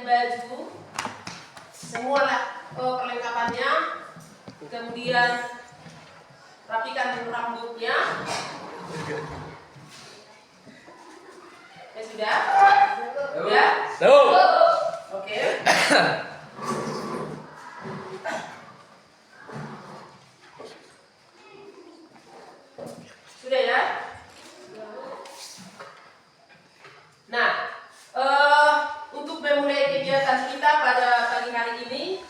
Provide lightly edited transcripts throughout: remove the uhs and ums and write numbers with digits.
baju, semua perlengkapannya, kemudian rapikan rambutnya. Ya sudah? Ya? Oke. Sudah ya? Nah, untuk memulai kegiatan kita pada pagi hari ini,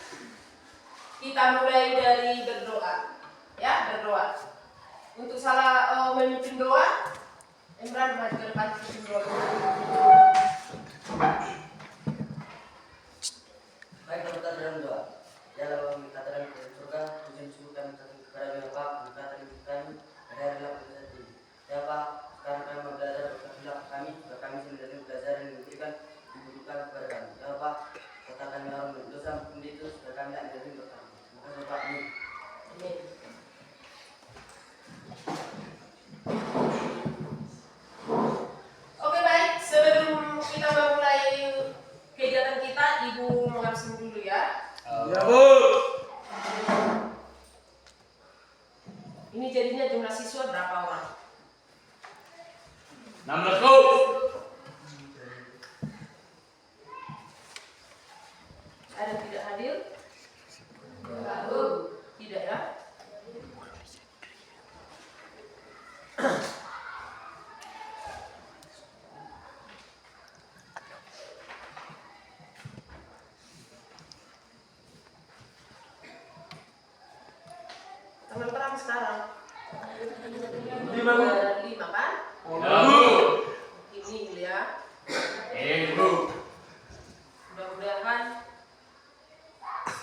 kita mulai dari berdoa. Ya, berdoa. Untuk salah memimpin doa, Imran maju ke depan memimpin doa. Baik, kita dalam doa. Ya Allah, kami kata dalam surga, pujian syukur kami kepada Bapa, berkata dari kami, dari Allah berkati. Ya Pak, sekarang kami mau belajar berkata kami, kami sebenarnya belajar dan memberikan dibutuhkan kepada kami. Ya Pak, katakan orang berdosa pun itu supaya kami tidak menjadi berkata. Terima kasih Pak. Amin. Oke, baik, sebelum kita memulai kegiatan kita, Ibu mengabsen dulu ya. Ya Bu. Ini jadinya jumlah siswa berapa orang? 16 Bu. Ada yang tidak hadir? Tidak ya? Tanggal berapa sekarang? 5 kan? Ya Bu. Ini ya. Bu. Mudah-mudahan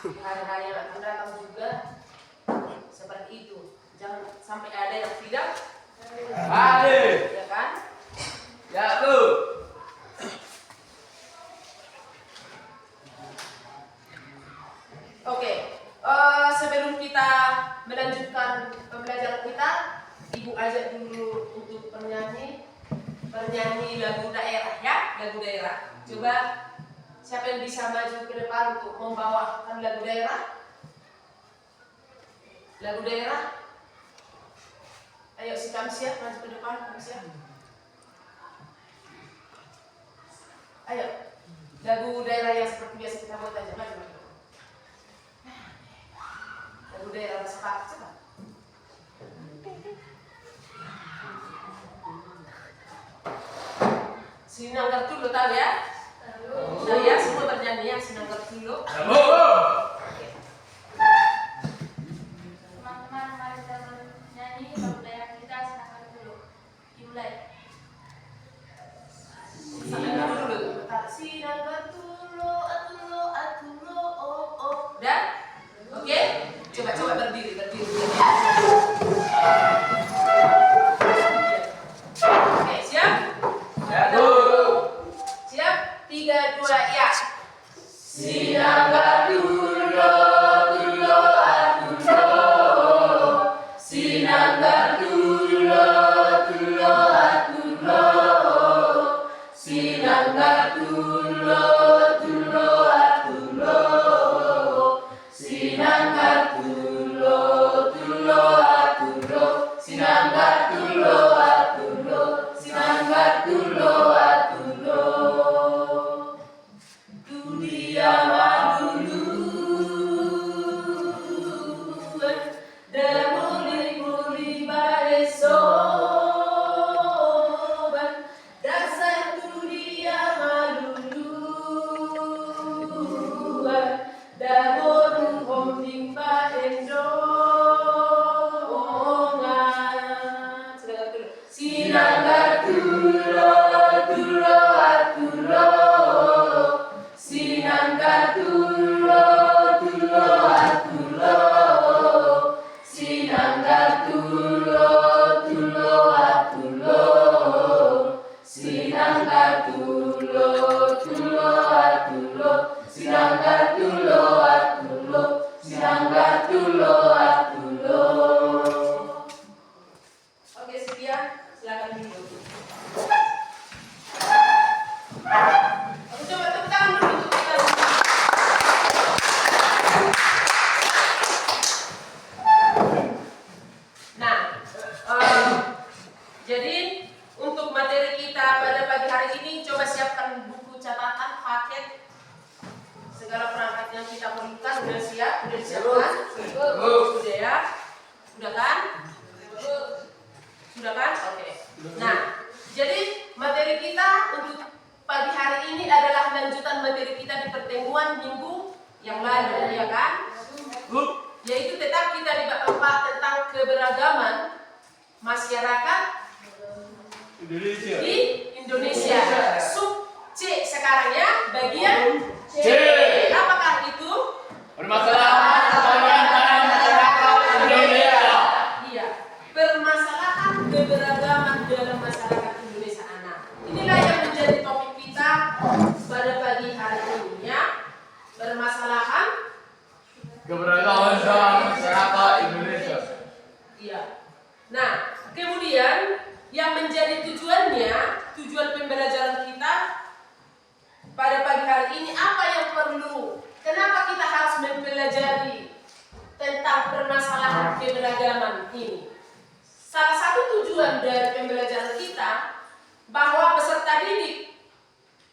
hari-hari yang akan datang juga seperti itu. Jangan sampai ada yang tidak Hadir. ya kan? Ya Bu. Oke, sebelum kita melanjutkan pembelajaran kita, Ibu ajak dulu untuk penyanyi lagu daerah ya, lagu daerah. Coba siapa yang bisa maju ke depan untuk membawakan lagu daerah? Lagu daerah. Ayo si Kamsiah maju ke depan, Kamsiah. Ayo, lagu daerah yang seperti biasa kita buat aja, maju. Lagu daerah cepat, cepat. Sinanggar dulu tahu ya? Saya semua bernyanyi yang Sinanggar dulu. Teman-teman, mari kita bernyanyi lagu daerah kita Sinanggar dulu. Dimulai. Sinanggar dulu. Sinanggar dulu, atulo, oh. Dan, oke? Coba berdiri. Oke, siap? Ya Bu. Siap? 3, 2, ya. Sinanggar dulu, atulo. Sinanggar dulu, atulo. Sinanggar dulu, atulo. Sinanggar dulu, atulo. Sinanggar dulu, atulo. Sinanggar dulu, atulo. Dunia madulu demuli baresoban dasar dunia madulu segala perangkat yang kita perlukan sudah siap, sudah disiapkan? Sudah ya? Sudah kan? Sudah kan? Oke. Nah, jadi materi kita untuk pagi hari ini adalah lanjutan materi kita di pertemuan minggu yang lalu, ya kan? Yaitu tetap kita di bab 4 tentang keberagaman masyarakat di Indonesia. Sub C sekarang ya, bagian C. Apakah itu? Permasalahan keberagaman masyarakat Indonesia. Iya, permasalahan keberagaman dalam masyarakat Indonesia anak. Inilah yang menjadi topik kita pada pagi hari ini ya. Permasalahan Keberagaman dalam masyarakat Indonesia. iya. Nah, kemudian yang menjadi tujuan pembelajaran kita pada pagi hari ini, apa yang perlu? Kenapa kita harus mempelajari tentang permasalahan keberagaman ini? Salah satu tujuan dari pembelajaran kita bahwa peserta didik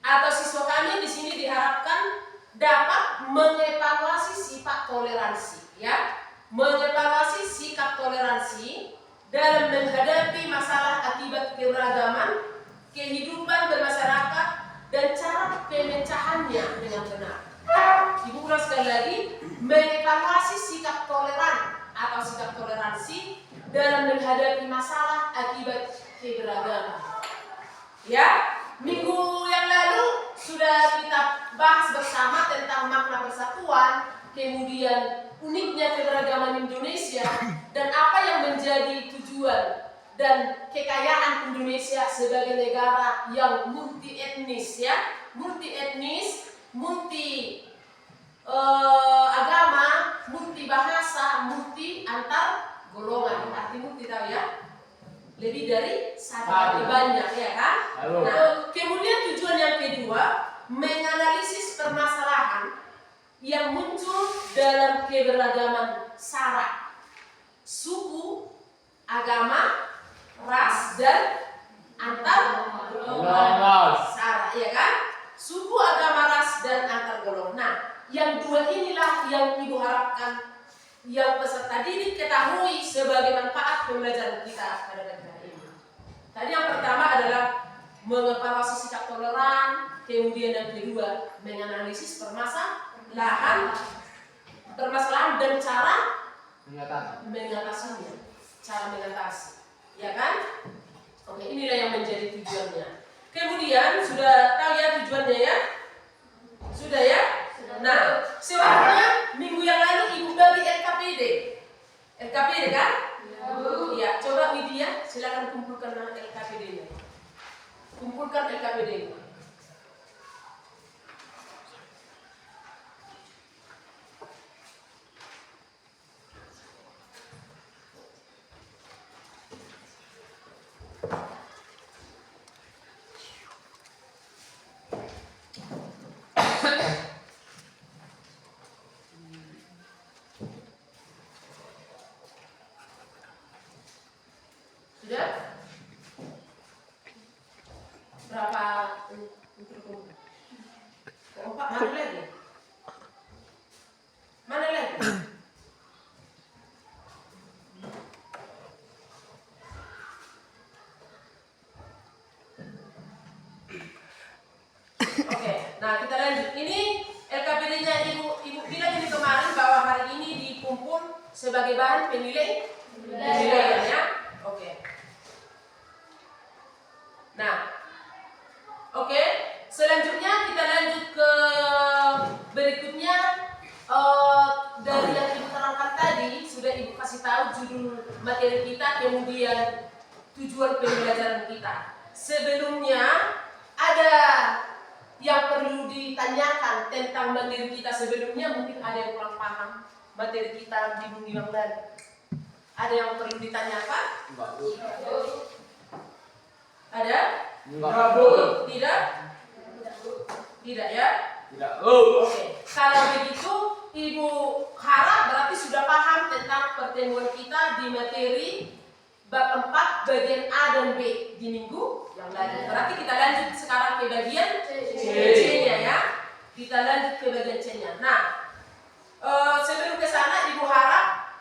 atau siswa kami di sini diharapkan dapat mengevaluasi sifat toleransi, ya, mengevaluasi sikap toleransi dalam menghadapi masalah akibat keberagaman kehidupan bermasyarakat dan cara pemecahannya dengan benar. Ibu ulang sekali lagi, mengevaluasi sikap toleran atau sikap toleransi dalam menghadapi masalah akibat keberagaman. Ya, minggu yang lalu sudah kita bahas bersama tentang makna persatuan, kemudian uniknya keberagaman Indonesia, dan apa yang menjadi tujuan dan kekayaan Indonesia sebagai negara yang multi etnis ya, multi etnis, multi agama, multi bahasa, multi antar golongan. Arti multi tahu ya? Lebih dari satu, lebih banyak ya kan? Nah, kemudian tujuan yang kedua, menganalisis permasalahan yang muncul dalam keberagaman sara, suku, agama, ras, dan antar golongan. Sara, ya kan? Suku, agama, ras, dan antar golongan. Nah, yang dua inilah yang ibu harapkan yang peserta didik ketahui sebagai manfaat pembelajaran kita pada pagi hari ini. Tadi yang pertama adalah mengevaluasi sikap toleran, kemudian yang kedua menganalisis permasalahan dan cara mengatasinya, cara mengatasi, ya kan? Oke, inilah yang menjadi tujuannya. Kemudian sudah tahu ya tujuannya ya? Sudah ya? Nah, selanjutnya minggu yang lalu ibu bagi LKPD kan? Ya, coba Widya, silakan kumpulkan LKPD-nya. Kumpulkan LKPD-nya. Sudah? Berapa untuk keempat? Mana lagi? Mana lagi? Oke, nah kita lanjut. Ini LKPD-nya ibu bilang ini kemarin bahwa hari ini dikumpul sebagai bahan penilaian ya. Oke. Nah, oke. Selanjutnya kita lanjut ke berikutnya. Dari yang ibu terangkan tadi sudah ibu kasih tahu judul materi kita, kemudian tujuan pembelajaran kita. Sebelumnya ada yang perlu ditanyakan tentang materi kita sebelumnya, mungkin ada yang kurang paham materi kita di minggu yang lalu. Ada yang perlu ditanyakan? Ada? Tidak? Tidak ya? Tidak. Oke. Kalau begitu, ibu harap berarti sudah paham tentang pertemuan kita di materi bab 4 bagian A dan B di minggu yang lalu. Berarti kita lanjut sekarang ke bagian C-nya ya. Kita lanjut ke bagian C-nya. Nah, sebelum ke sana Ibu harap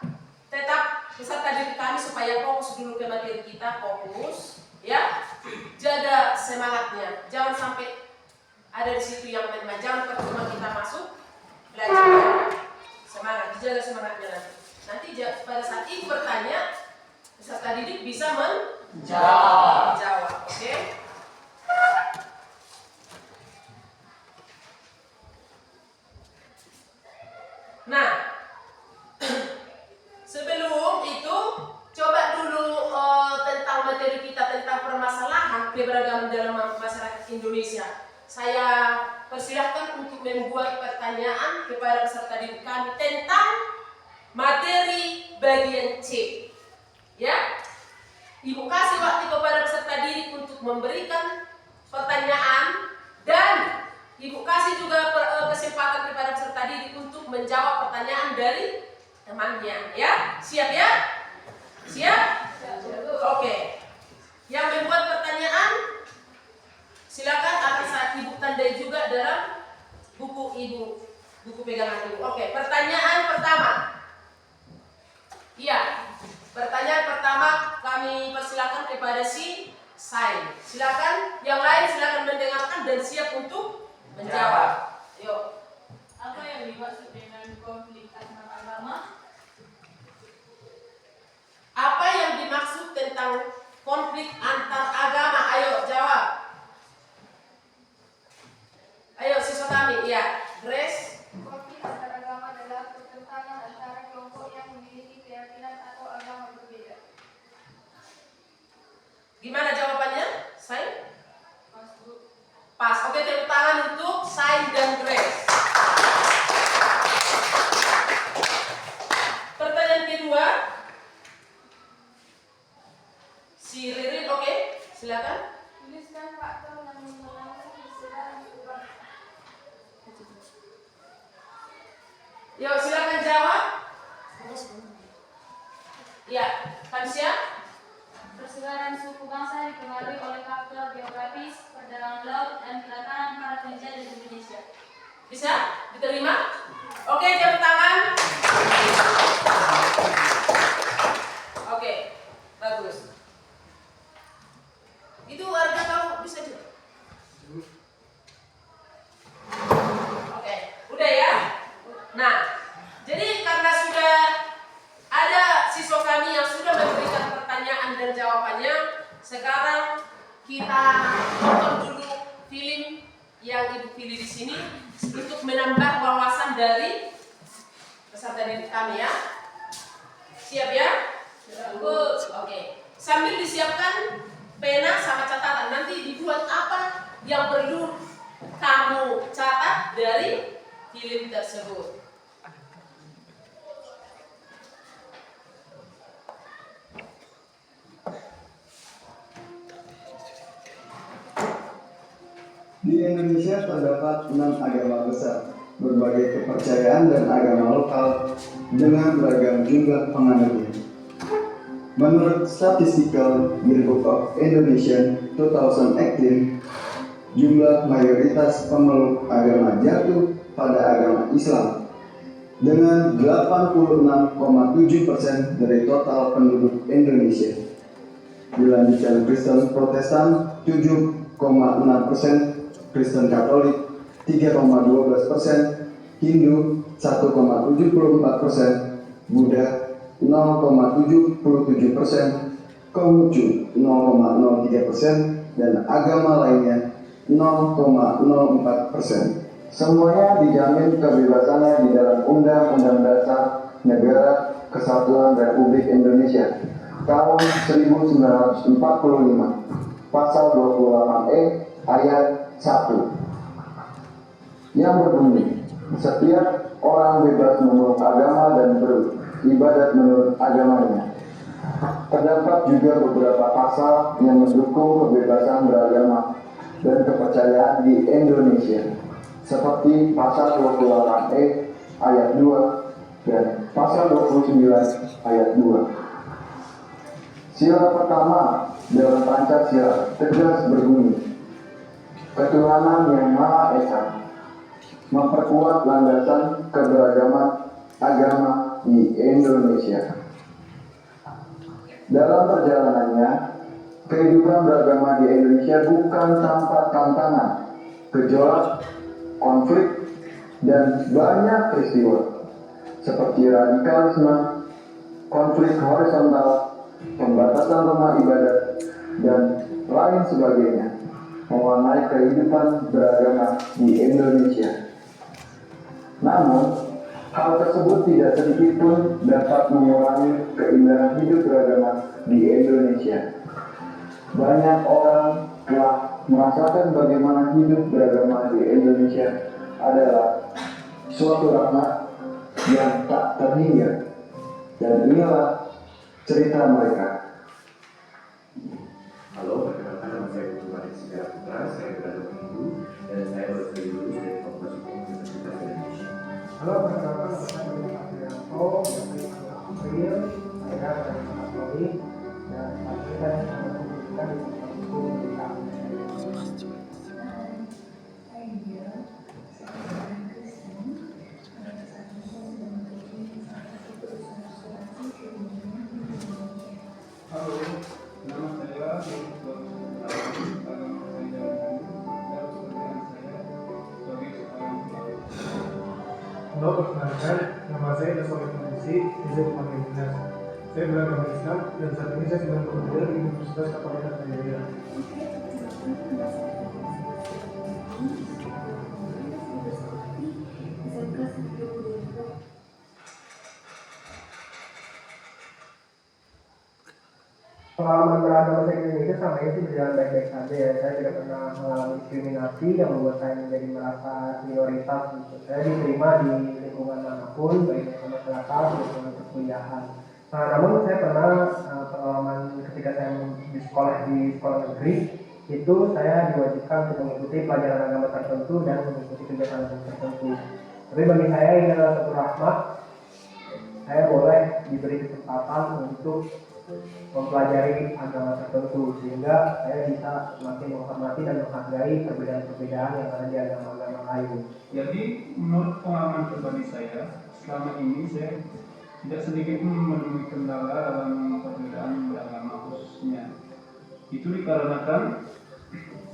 tetap peserta didik kami supaya fokus dulu ke materi kita, fokus ya. Jaga semangatnya. Jangan sampai ada di situ yang main-main. Jangan percuma kita masuk belajar. Semangat, dijaga semangatnya nanti. Nanti pada saat Ibu bertanya, peserta didik bisa menjawab. Oke? Nah, sebelum itu coba dulu tentang materi kita tentang permasalahan keberagaman dalam masyarakat Indonesia. Saya persilahkan untuk membuat pertanyaan kepada peserta didik kami tentang materi bagian C. Ya, Ibu kasih waktu kepada peserta didik untuk memberikan pertanyaan dan Ibu kasih juga kesempatan kepada peserta didik untuk menjawab pertanyaan dari temannya. Ya, siap ya? Siap? Oke. Yang membuat pertanyaan silakan akan saat Ibu tandai juga dalam buku Ibu, buku pegangan Ibu. Oke, pertanyaan pertama. Iya, pertanyaan pertama kami persilakan kepada si Sai. Silakan, yang lain silakan mendengarkan dan siap untuk menjawab. Yuk. Apa yang dimaksud dengan konflik antar agama? Apa yang dimaksud tentang konflik antar agama? Ayo jawab. Ayo siswa kami, ya. Grace. Konflik antar agama adalah pertentangan antara kelompok yang memiliki keyakinan atau agama berbeda. Gimana jawabannya? Sai? Mas Bu. Pas. Oke, tepuk tangan untuk Sai dan Grace. Pertanyaan kedua. Si Ririn, oke? Silakan. Tuliskan faktor yang memenangkan perselisihan uang. Yuk, silakan jawab. Ya, Kansia. Persebaran suku bangsa dipengaruhi oleh faktor geografis, perdagangan laut, dan kedatangan para penjajah di Indonesia. Bisa diterima? Oke, tepuk tangan. Oke, bagus. Itu warga tahu bisa juga. Oke, udah ya. Nah, jadi karena sudah ada siswa kami yang sudah memberikan pertanyaan dan jawabannya, sekarang kita tonton dulu film yang Ibu pilih di sini untuk menambah wawasan dari peserta didik kami ya. Siap ya? Good. Oke. Sambil disiapkan pena sama catatan. Nanti dibuat apa yang perlu kamu catat dari film tersebut. Di Indonesia terdapat 6 agama besar, berbagai kepercayaan dan agama lokal dengan beragam jumlah penganutnya. Menurut Statistical Yearbook of Indonesian 2018, jumlah mayoritas pemeluk agama jatuh pada agama Islam dengan 86,7% dari total penduduk Indonesia. Dilanjutkan Kristen Protestan 7,6%, Kristen Katolik 3,12%, Hindu 1,74%, Buddha 0,77%, Konghucu 0,03%, dan agama lainnya 0,04%. Semuanya dijamin kebebasannya di dalam Undang-Undang Dasar Negara Kesatuan Republik Indonesia tahun 1945, pasal 28E ayat 1 yang berbunyi, setiap orang bebas memeluk agama dan beribadat menurut agamanya. Terdapat juga beberapa pasal yang mendukung kebebasan beragama dan kepercayaan di Indonesia, seperti pasal 28E ayat 2 dan pasal 29 ayat 2. Sila pertama dalam Pancasila tegas berbunyi, ketuhanan yang Maha Esa. memperkuat landasan keberagaman agama di Indonesia. Dalam perjalanannya, kehidupan beragama di Indonesia bukan tanpa tantangan, gejolak, konflik, dan banyak peristiwa seperti radikalisme, konflik horizontal, pembatasan rumah ibadah, dan lain sebagainya mewarnai kehidupan beragama di Indonesia. Namun, hal tersebut tidak sedikit pun dapat mengurangi keindahan hidup beragama di Indonesia. Banyak orang telah merasakan bagaimana hidup beragama di Indonesia adalah suatu rahmat yang tak terhingga. Dan inilah cerita mereka. Halo, perkenalkan nama saya Putu Manik Sigara Putra, saya berada di Minggu dan saya baru saja lulus dari Fakultas Hukum Universitas Indonesia. Halo, perkenalkan nama saya Budi Afrianto, dari April, saya dari Kapolri, dan saya pendidikan di Fakultas Hukum Universitas. Halo, nama saya agama saya dan pekerjaan saya sebagai seorang ulama. Halo, perkenalkan nama saya Daswali Kondisi, Izin Pemakai Dinas. Saya beragama Islam dan saat ini saya sedang bekerja di Universitas Katolik Jaya. Pengalaman beragama saya di Indonesia selama ini sih berjalan baik-baik saja ya. Saya tidak pernah mengalami diskriminasi yang membuat saya menjadi merasa minoritas gitu. Saya diterima di lingkungan manapun, baik di masyarakat maupun perkuliahan. Nah, namun saya pernah pengalaman ketika saya di sekolah negeri itu saya diwajibkan untuk mengikuti pelajaran agama tertentu dan mengikuti kegiatan tertentu. Tapi bagi saya ini adalah satu rahmat. Saya boleh diberi kesempatan untuk mempelajari agama tertentu sehingga saya bisa semakin menghormati dan menghargai perbedaan-perbedaan yang ada di agama-agama lain. Jadi, menurut pengalaman pribadi saya, selama ini saya tidak sedikit pun menemui kendala dalam perbedaan beragama khususnya. Itu dikarenakan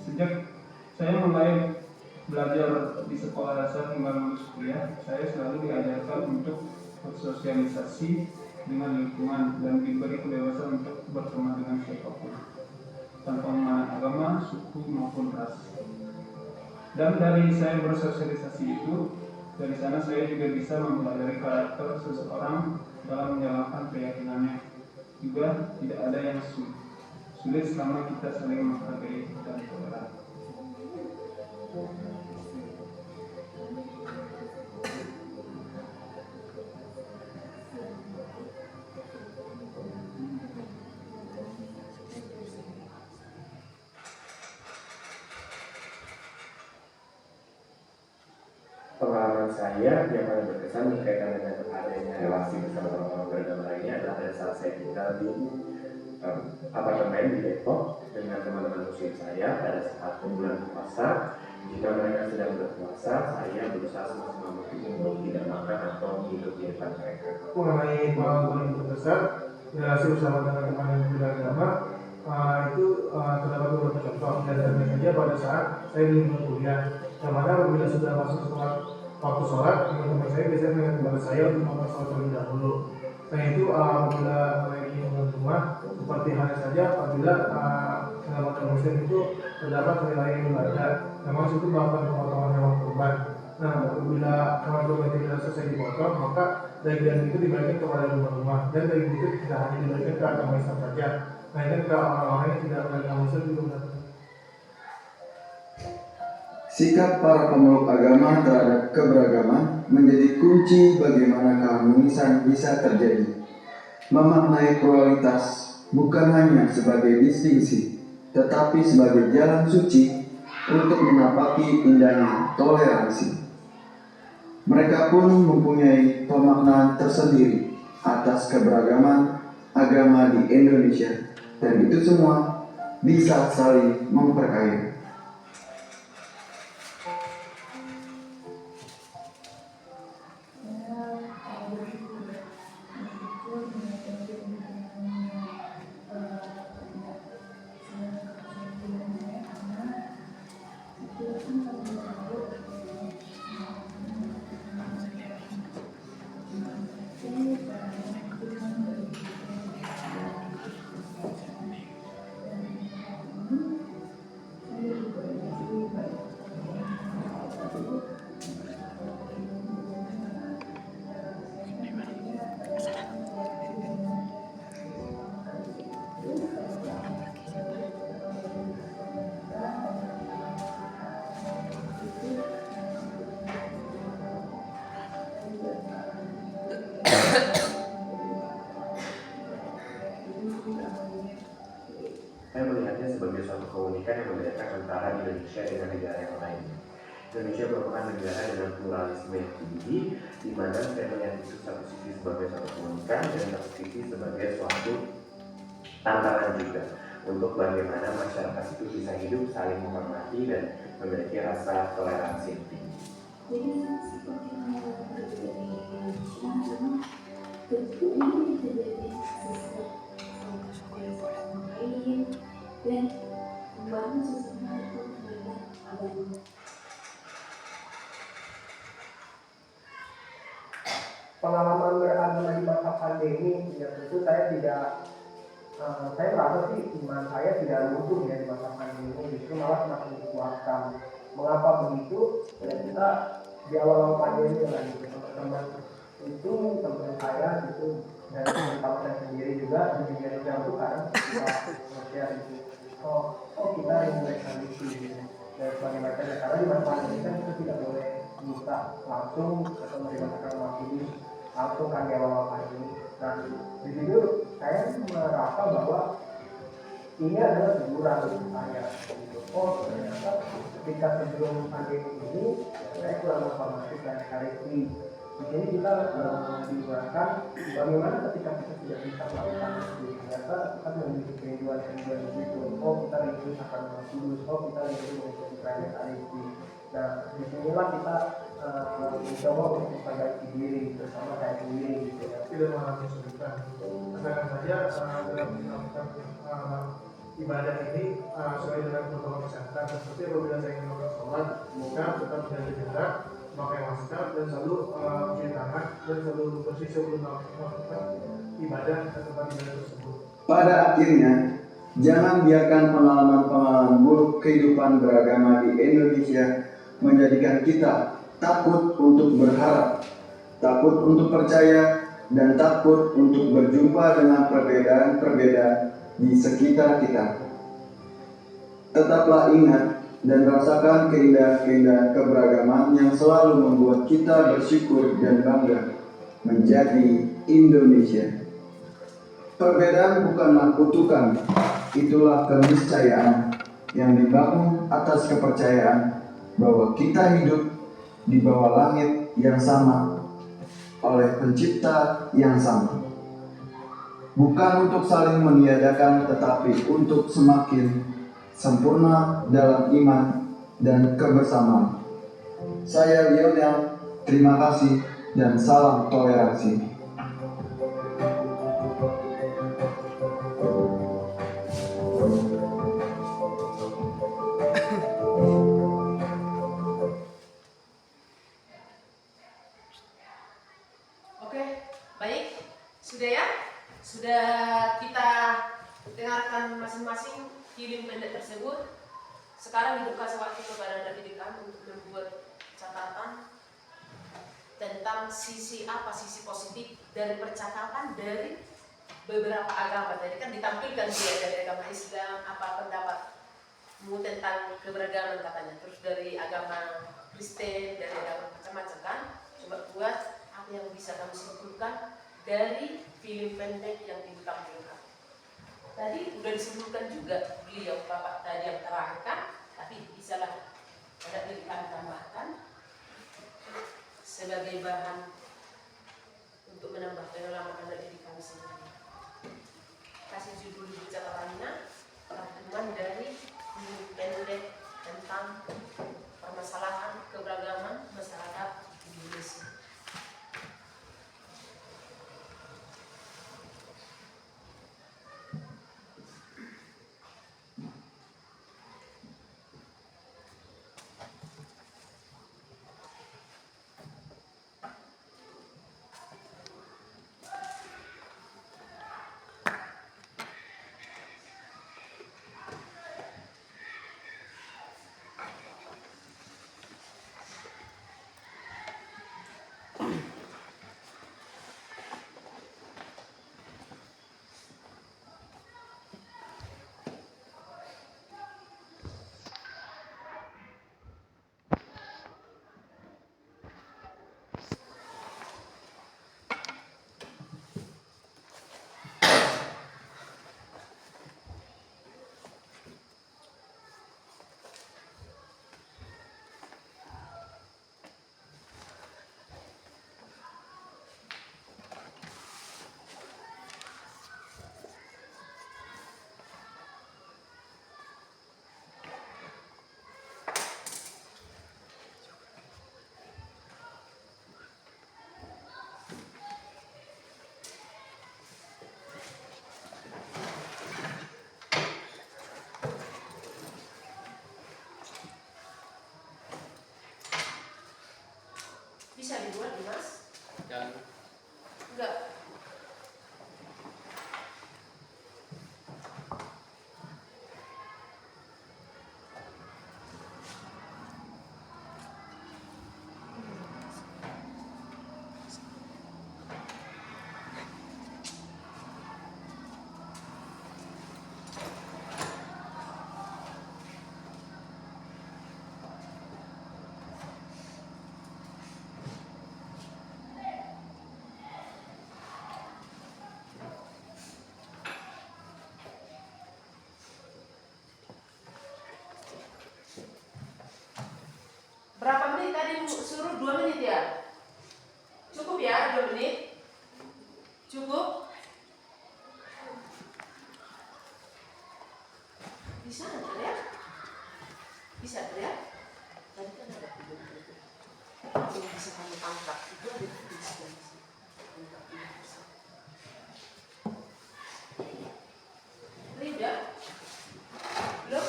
sejak saya mulai belajar di sekolah dasar hingga lulus kuliah, saya selalu diajarkan untuk bersosialisasi dengan lingkungan dan diberi kebebasan untuk berteman dengan siapapun tanpa memandang agama, suku maupun ras. Dan dari saya bersosialisasi itu, dari sana saya juga bisa mempelajari karakter seseorang dalam menjalankan keyakinannya. Juga tidak ada yang sulit selama kita saling menghargai dan toleran. Pengalaman saya yang paling berkesan berkaitan dengan adanya relasi bersama orang-orang beragama lainnya adalah pada saat saya tinggal di apartemen di Depok dengan teman-teman muslim saya pada saat bulan puasa. Jika mereka sedang berpuasa, saya berusaha semaksimal mungkin untuk tidak makan atau hidup di depan mereka. Mengenai pengalaman yang terbesar relasi bersama dengan teman yang beragama itu terdapat beberapa contoh. Dan tentu saja pada saat saya di kuliah, yang mana apabila sudah masuk sekolah waktu sholat, teman-teman saya biasanya mengingat kepada saya untuk melakukan sholat terlebih dahulu. Nah itu apabila mereka ingin rumah, seperti halnya saja apabila dalam muslim itu terdapat nilai ibadah, memang itu melakukan pemotongan hewan kurban. Nah apabila hewan kurban tidak selesai dipotong, maka daging itu diberikan kepada rumah-rumah, dan daging itu tidak hanya diberikan ke agama Islam saja. Nah ini ke orang-orang yang tidak beragama Islam juga mendapatkan. Sikap para pemeluk agama terhadap keberagaman menjadi kunci bagaimana keharmonisan bisa terjadi. Memaknai pluralitas bukan hanya sebagai distingsi, tetapi sebagai jalan suci untuk menapaki indahnya toleransi. Mereka pun mempunyai pemaknaan tersendiri atas keberagaman agama di Indonesia, dan itu semua bisa saling memperkaya. Indonesia dengan negara yang lainnya. Indonesia merupakan negara dengan pluralisme yang tinggi, di mana saya melihat itu satu sisi sebagai suatu keunikan dan satu sisi sebagai suatu tantangan juga untuk bagaimana masyarakat itu bisa hidup saling menghormati dan memiliki rasa toleransi yang tinggi. Jadi seperti yang terjadi di Indonesia, memang bentuknya bisa jadi sesuatu yang lain dan membangun sesuatu terhadap agama. Pengalaman beragama di masa pandemi, ya tentu saya saya merasa sih iman saya tidak runtuh ya di masa pandemi ini, justru malah semakin dikuatkan. Mengapa begitu? Ya kita di awal pandemi lagi teman-teman itu teman saya itu dan terutama saya sendiri juga di media sosial itu kadang kita share itu kita rindu tradisi gitu dan sebagai macam karena di masa pandemi kan kita tidak boleh buka langsung atau merasakan waktu langsung kan di awal pandemi. Nah di situ saya merasa bahwa ini adalah teguran untuk saya gitu. Ternyata ketika sebelum pandemi ini saya kurang informasi dan kariki. Di sini kita dijelaskan bagaimana ketika kita tidak bisa melakukan itu. Ternyata kita memiliki kerinduan itu. Kita rindu akan Kudus. Kita rindu menjadi kerajaan kariki. Nah disinilah kita mencoba untuk memperbaiki diri bersama saya sendiri gitu ya. Tidak mengalami kesulitan. Asalkan saja dalam melakukan ibadah ini sesuai dengan protokol kesehatan. Seperti apabila saya ingin melakukan sholat, maka tetap menjaga jarak, memakai masker dan selalu mencuci tangan dan selalu bersih sebelum melakukan ibadah ke tempat ibadah tersebut. Pada akhirnya, jangan biarkan pengalaman-pengalaman buruk kehidupan beragama di Indonesia menjadikan kita takut untuk berharap, takut untuk percaya, dan takut untuk berjumpa dengan perbedaan-perbedaan di sekitar kita. Tetaplah ingat dan rasakan keindahan-keindahan keberagaman yang selalu membuat kita bersyukur dan bangga menjadi Indonesia. Perbedaan bukanlah kutukan, itulah keniscayaan yang dibangun atas kepercayaan bahwa kita hidup di bawah langit yang sama oleh pencipta yang sama. Bukan untuk saling meniadakan, tetapi untuk semakin sempurna dalam iman dan kebersamaan. Saya Lionel, terima kasih dan salam toleransi. Oke, baik. Sudah ya? Sudah kita dengarkan masing-masing film pendek tersebut. Sekarang dibuka waktu kepada Anda didikan untuk membuat catatan tentang sisi positif dari percakapan dari beberapa agama. Tadi kan ditampilkan dia dari agama Islam, apa pendapatmu tentang keberagaman katanya. Terus dari agama Kristen, dari agama macam-macam kan. Coba buat apa yang bisa kamu simpulkan dari film pendek yang ditampilkan. Tadi sudah disebutkan juga beliau Bapak tadi yang terangkan, tapi bisalah ada dirikan tambahkan sebagai bahan untuk menambah pengalaman Anda diri kami sendiri. Kasih judul catatannya rangkuman dari film pendek tentang permasalahan keberagaman masyarakat Indonesia. Bisa dibuat, Mas? Dan Enggak. Berapa menit tadi suruh 2 menit ya? Cukup ya 2 menit? Cukup? Bisa nggak ya? Bisa ya? Tadi kan ada yang bisa kamu angkat itu ada di sini. Rida? Belum?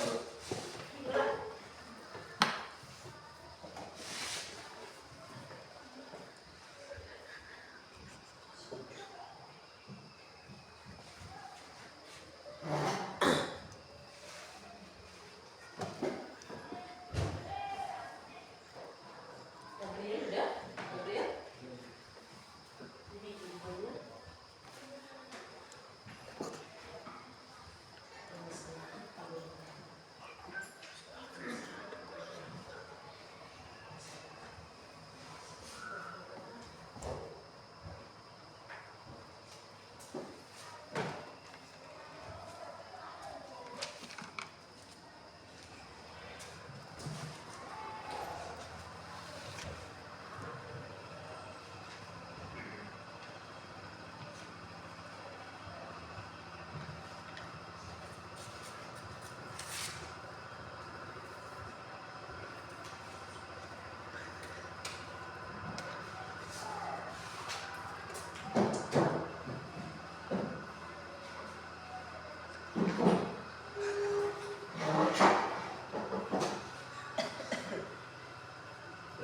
Belum?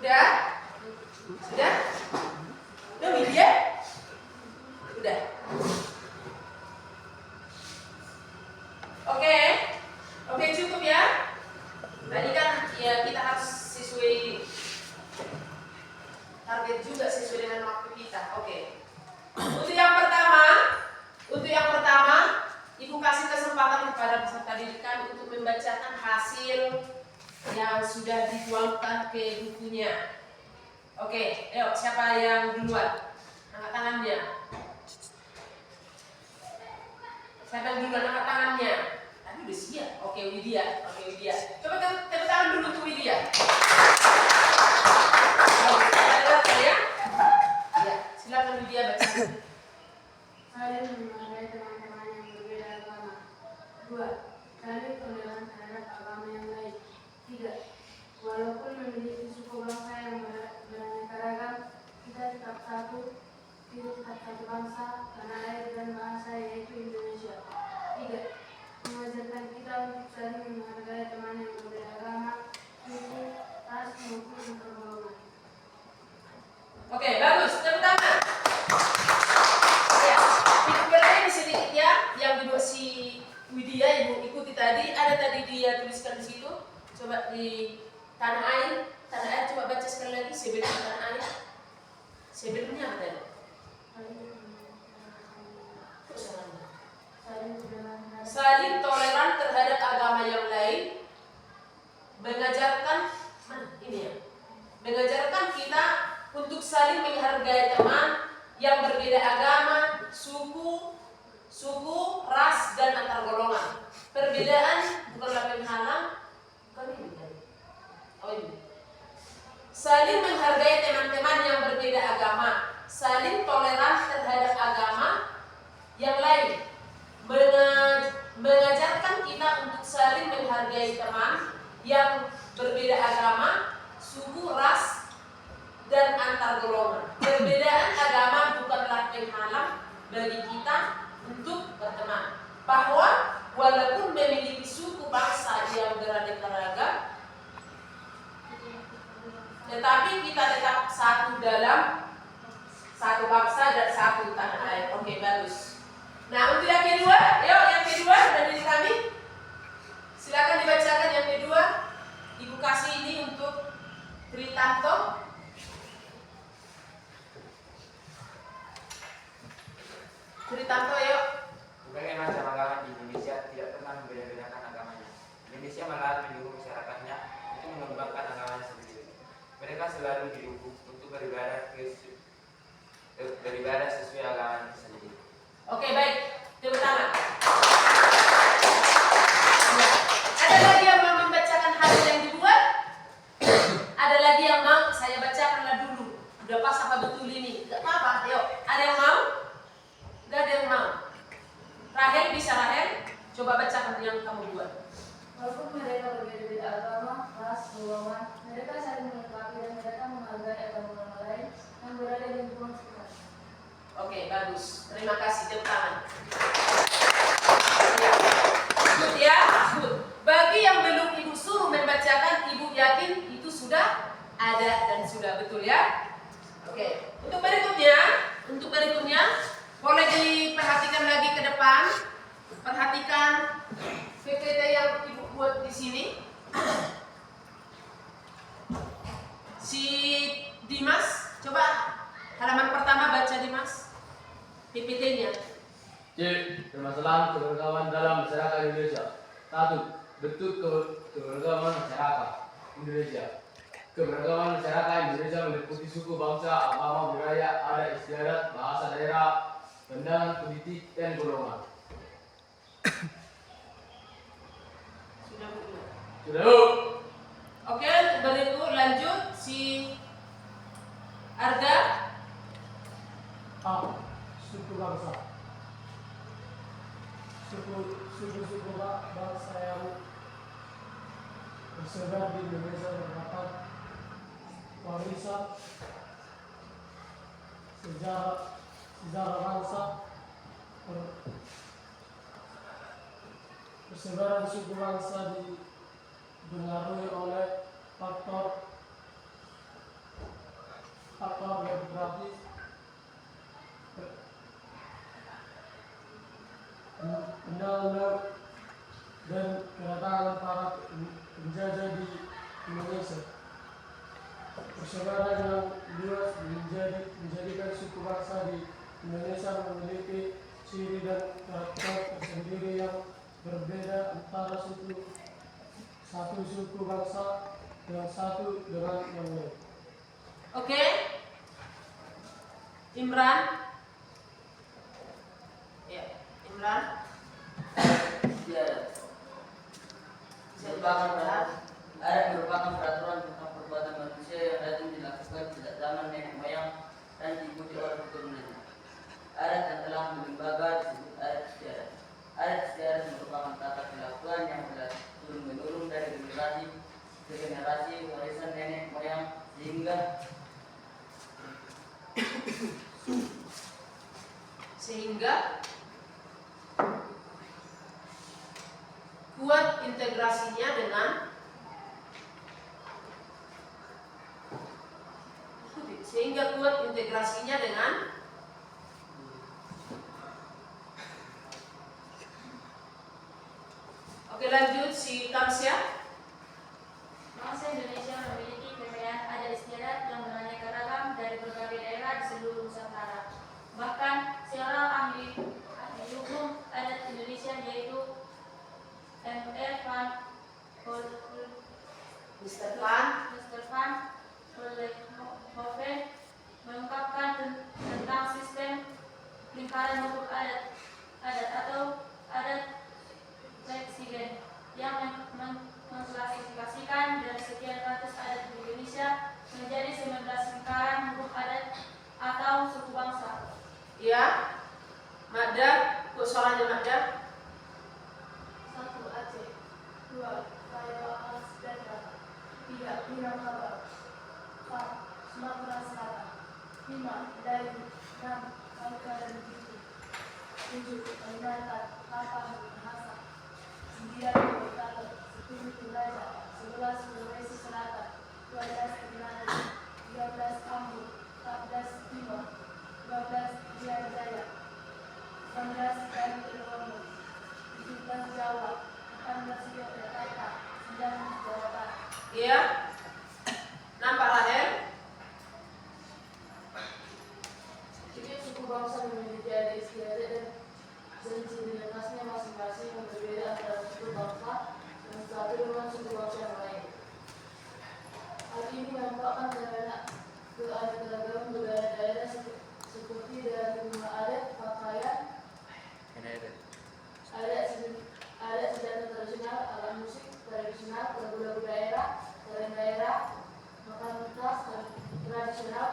Udah? Sudah? Udah Widya? Udah. Oke. Oke, cukup ya. Tadi kan ya kita harus sesuai target juga, sesuai dengan waktu kita. Oke. Untuk yang pertama, Ibu kasih kesempatan kepada peserta didikan untuk membacakan hasil yang sudah dituangkan ke bukunya. Oke, ayo siapa yang duluan? Angkat tangannya. Siapa yang duluan angkat tangannya? Tadi udah siap. Oke, Widya. Coba tepuk tangan dulu untuk Widya. Ya, silakan Widya baca. Saling menghargai teman-teman yang berbeda agama. 2. Saling toleran terhadap agama yang lain. 3. Walaupun memiliki suku bangsa yang beraneka ragam, kita tetap satu bangsa, tanah air dan bahasa yaitu Indonesia. 3. Mengajarkan kita untuk saling menghargai teman yang berbeda agama, suku, ras maupun antar golongan. Oke, bagus. Tepuk tangan. Ya, Ibu belajar sedikit ya, yang dibuat si Widya, Ibu ikuti tadi. Ada tadi dia tuliskan di situ. Coba di tanah air coba baca sekali lagi sebelum tanah air. Sebelumnya apa tadi? Saling toleran terhadap agama yang lain, mengajarkan mengajarkan kita untuk saling menghargai teman yang berbeda agama, suku, ras dan antar golongan. Perbedaan bukanlah penghalang. Saling menghargai teman-teman yang berbeda agama, saling toleran terhadap agama yang lain, mengajarkan kita untuk saling menghargai teman yang berbeda agama, suku, ras, dan antar golongan. Perbedaan agama bukanlah penghalang bagi kita untuk berteman. Bahwa walaupun memiliki suku bangsa yang beraneka ragam, tetapi kita tetap satu dalam satu bangsa dan satu tanah air. Oke, bagus. Nah, untuk yang kedua, yuk yang kedua dari kami. Silakan dibacakan yang kedua. Ibu kasih ini untuk Tritanto. Tritanto, yuk. Berbagai macam agama di Indonesia tidak pernah membeda-bedakan agamanya. Indonesia malah mendukung masyarakatnya untuk mengembangkan agamanya sendiri. Mereka selalu didukung untuk beribadah sesuai agamanya sendiri. Oke, baik. Tepuk tangan. Ada lagi yang mau membacakan hadis yang dibuat? Ada lagi yang mau? Saya bacakanlah dulu. Udah pas apa betul ini? Gak apa-apa. Yuk, ada yang mau? Gak ada yang mau. Rahel, bisa Rahel? Coba bacakan yang kamu buat. Walaupun mereka berbeda-beda agama, ras, golongan, mereka saling melengkapi dan mereka menghargai agama lain yang berada di lingkungan sekitar. Oke, bagus. Terima kasih. Tepuk tangan. Ya, bagi yang belum ibu suruh membacakan, ibu yakin itu sudah ada dan sudah betul ya. Oke, untuk berikutnya boleh diperhatikan lagi ke depan. Perhatikan PPT yang ibu buat di sini. Si Dimas, coba halaman pertama baca Dimas PPT-nya. C. Permasalahan keberagaman dalam masyarakat Indonesia. 1. Bentuk keberagaman masyarakat Indonesia. Keberagaman masyarakat Indonesia meliputi suku, bangsa, agama, budaya, adat istiadat, bahasa daerah, pandangan politik, dan golongan. Sudah Bu. Sudah Bu. Oke, berikut lanjut si Arga. Suku bangsa. Suku bangsa yang tersebar di Indonesia terdapat warisan sejarah bangsa. Persebaran suku bangsa dipengaruhi oleh faktor geografis, undang-undang dan kedatangan para penjajah di Indonesia. Persebaran yang luas menjadikan suku bangsa di Indonesia memiliki ciri dan karakter tersendiri yang berbeda antara satu suku bangsa yang satu dengan yang lain. Oke. Imran. Ya, Imran. Ya. Merupakan peraturan tentang perbuatan manusia yang lazim dilakukan sejak zaman nenek moyang dan diikuti oleh keturunannya. Adat yang telah melembaga disebut adat istiadat. Adat istiadat merupakan tata kelakuan yang turun menurun dari generasi ke generasi, warisan nenek moyang sehingga kuat integrasinya dengan Oke, lanjut si Kamsia. Bangsa Indonesia memiliki kekayaan adat istiadat yang beraneka ragam dari berbagai daerah di seluruh Nusantara. Bahkan seorang ahli hukum adat Indonesia yaitu Mr. Van Vollenhoven mengungkapkan tentang sistem lingkaran hukum adat atau adat Lexigen yang mengklasifikasikan dari sekian ratus adat di Indonesia menjadi 19 lingkaran hukum adat atau suku bangsa. Ya, Magda, suaranya Magda. 1. Aceh. 2. Kalimantan Selatan. 3. Minangkabau. 4. Sumatera Selatan. 5. Dayu. 6. Bangka dan Belitung. 7. Kalimantan, Papua, Bahasa. 9. Gorontalo. 10. Toraja. 11. Sulawesi Selatan. 12. Manado. merupakan keragaman budaya daerah seperti dari rumah adat, pakaian, adat sejarah tradisional, alat musik tradisional, lagu-lagu daerah, tarian daerah, makanan khas tradisional,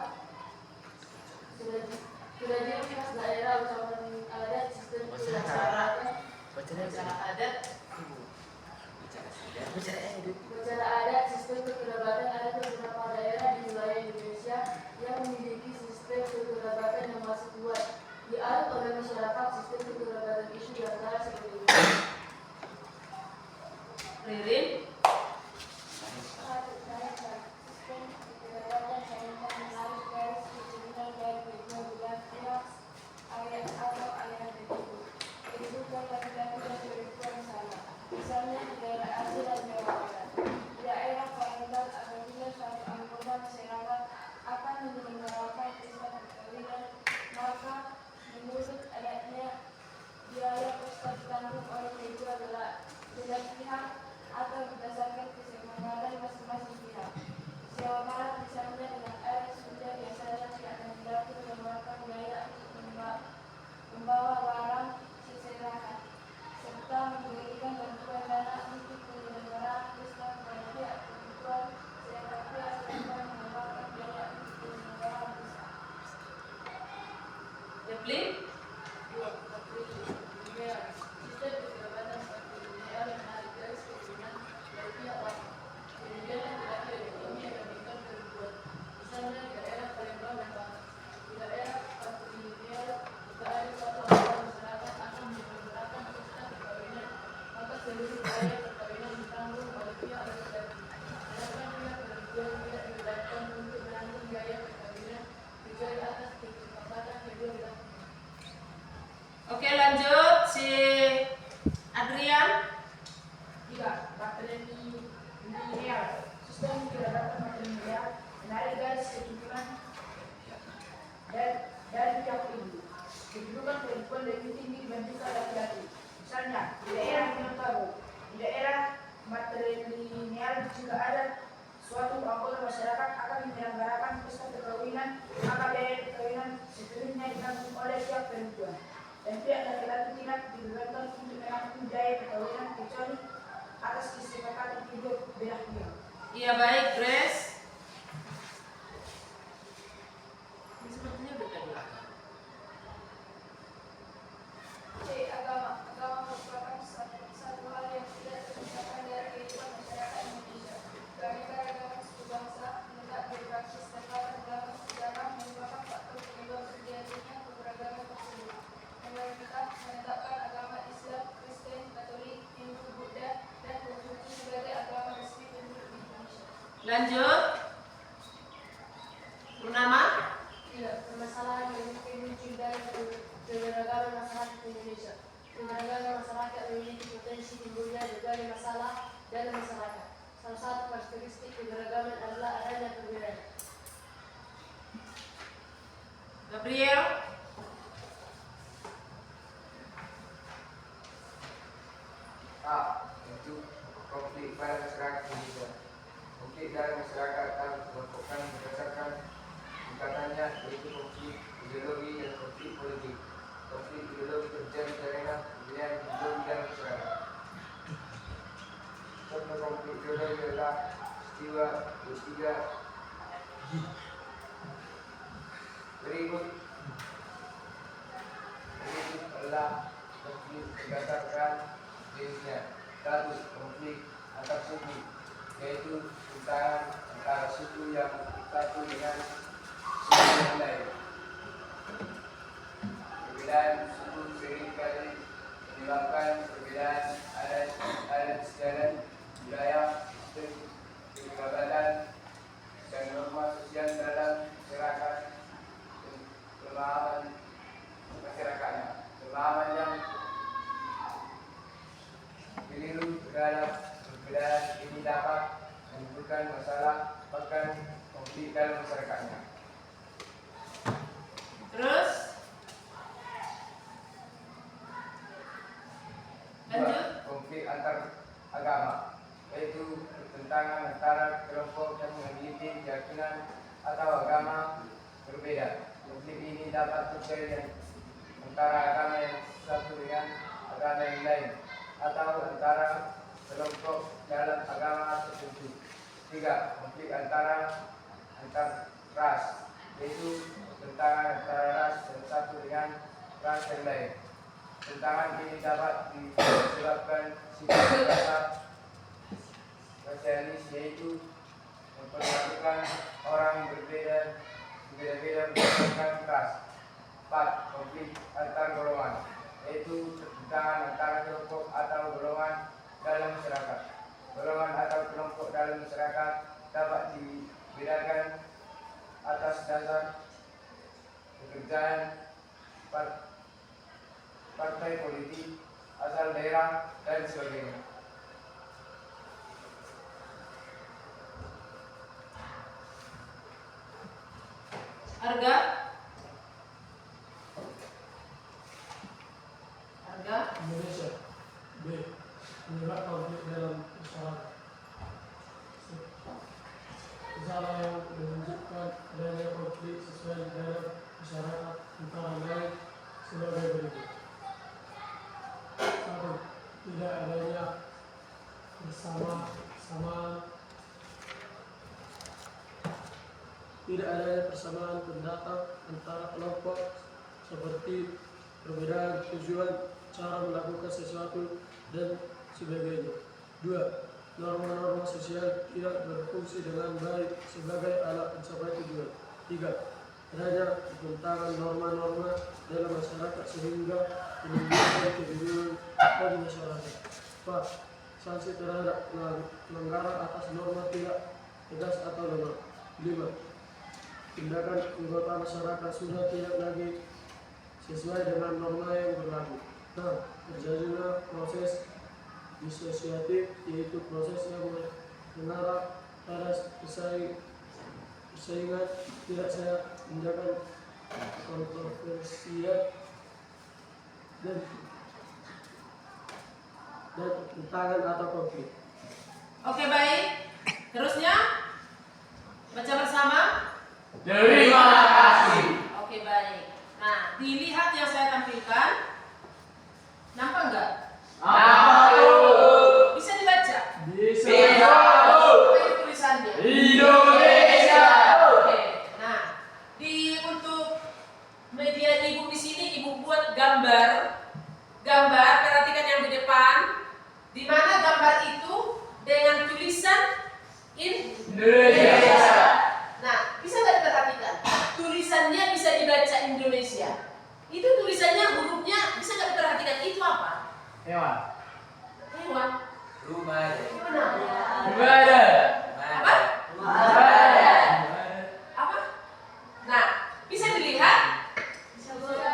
kerajinan khas daerah, ucapan adat, sistem Acara adat. Upacara adat, sistem kekerabatan ada beberapa daerah di wilayah Indonesia yang memiliki sistem kekerabatan yang masih kuat. Dianut oleh masyarakat, sistem kekerabatan itu diantara seperti ini. Ririn. Misalnya di daerah Aceh dan Jawa Barat. Di daerah Palembang apabila suatu anggota masyarakat akan menyelenggarakan pesta perkawinan, maka menurut adatnya biaya pesta ditanggung oleh kedua belah pihak atau berdasarkan kesepakatan masing-masing pihak. Jawa Barat misalnya dengan adat Sunda biasanya tidak akan dilakukan mengeluarkan biaya untuk membawa barang seserahan serta memberikan bantuan dana untuk penyelenggaraan pesta kepada pihak kebutuhan sehingga pihak serta mengeluarkan biaya untuk penyelenggaraan pesta. Evelyn. Sistem kekerabatan patrilineal menarik garis keturunan dari pihak wajib. Kemudian yang terakhir ekonomi yang diberikan kebutuhan. Misalnya di daerah Palembang dan Banten. Di daerah patrilineal jika ada suatu anggota masyarakat akan menyelenggarakan pesta perkawinan, maka seluruh biaya perkawinan ditanggung oleh pihak laki-laki. Sedangkan pihak perempuan tidak dibebankan untuk menanggung biaya perkawinan kecuali atas kesepakatan kedua belah pihak. Oke, lanjut si Adrian. 3. Patrilineal. Sistem kekerabatan patrilineal menarik garis keturunan dari pihak ibu. Kedudukan perempuan lebih tinggi dibandingkan laki-laki. Misalnya, di daerah Minangkabau, di daerah matrilineal jika ada suatu anggota masyarakat akan menyelenggarakan pesta perkawinan, maka biaya perkawinan sepenuhnya ditanggung oleh pihak perempuan. Dan pihak laki-laki tidak dibebankan untuk menanggung biaya perkawinan kecuali atas kesepakatan kedua belah pihak. Iya, baik, Grace. Ini sepertinya udah tadi. Agama merupakan satu hal yang tidak terpisahkan dari kehidupan masyarakat Indonesia. Keanekaragaman agama suku bangsa menetap berbasis terdapat dalam sejarah merupakan faktor penyebab terjadinya keberagaman tersebut. Menetapkan agama Islam, Kristen, Katolik, Hindu, Buddha, dan Konghucu sebagai agama resmi penduduk di Indonesia. Lanjut. Purnama. Permasalahan yang mungkin muncul dari keberagaman masyarakat Indonesia. Keberagaman masyarakat memiliki potensi timbulnya berbagai masalah dalam masyarakat. Salah satu karakteristik keberagaman adalah adanya perbedaan. Gabriel. A. Untuk konflik pada masyarakat Indonesia. Konflik dalam masyarakat dapat dikelompokkan berdasarkan tingkatannya, yaitu konflik ideologi dan konflik politik. Konflik ideologi terjadi karena pilihan ideologi dalam masyarakat. Contoh konflik ideologi adalah peristiwa 23 berikut adalah konflik berdasarkan jenisnya. 1. Konflik antar suku, yaitu tentangan antara suku yang satu dengan suku yang lain. Perbedaan suku seringkali menyebabkan perbedaan adat istiadat, budaya, sistem kekerabatan, dan norma sosial dalam masyarakat. Pemahaman masyarakatnya, pemahaman yang keliru terhadap perbedaan ini dapat menimbulkan masalah bahkan konflik dalam masyarakatnya. Terus. Lanjut. Konflik antar agama, yaitu pertentangan antara kelompok yang memiliki keyakinan keyakinan atau agama berbeda. Konflik ini dapat terjadi antara agama yang satu dengan agama yang lain, atau antara kelompok dalam agama tertentu. 3. Konflik antar ras, yaitu tentangan antara ras yang satu dengan ras yang lain. Tentangan ini dapat disebabkan sifat dasar rasialis, yaitu memperlakukan orang berbeda berdasarkan ras. 4. Konflik antar golongan, yaitu tentangan antara kelompok atau golongan dalam masyarakat. Golongan atau kelompok dalam masyarakat dapat dibedakan atas dasar pekerjaan, partai politik, asal daerah, dan sebagainya. Harga Indonesia. B. Menolak konflik dalam masyarakat. Kesalahan yang menunjukkan adanya konflik sesuai dalam masyarakat antara lain sebagai berikut. 1. Tidak adanya persamaan pendatang antara kelompok, seperti perbedaan tujuan, cara melakukan sesuatu, dan sebagainya. 2. Norma-norma sosial tidak berfungsi dengan baik sebagai alat mencapai tujuan. 3. Adanya bentangan norma-norma dalam masyarakat sehingga menimbulkan kebingungan bagi masyarakat. 4. Sanksi terhadap pelanggaran atas norma tidak tegas atau lemah. 5. Tindakan anggota masyarakat sudah tidak lagi sesuai dengan norma yang berlaku. 6. Terjadinya proses disosiatif, yaitu proses yang mengarah pada persaingan tidak sehat, tindakan kontroversial, dan tentangan atau konflik. Oke, baik. Terusnya baca bersama. Terima kasih. Oke, baik. Nah, dilihat yang saya tampilkan. Nampak enggak? Bisa dibaca? Bisa. Apa itu tulisannya? Indonesia. Oke. Nah, untuk media ibu di sini ibu buat gambar. Perhatikan yang di depan. Di mana gambar itu dengan tulisan Indonesia. Nah, bisa nggak diperhatikan? Tulisannya bisa dibaca Indonesia. Itu tulisannya, hurufnya bisa nggak diperhatikan? Itu apa? Hewan. Rumah. Apa? Nah, bisa dilihat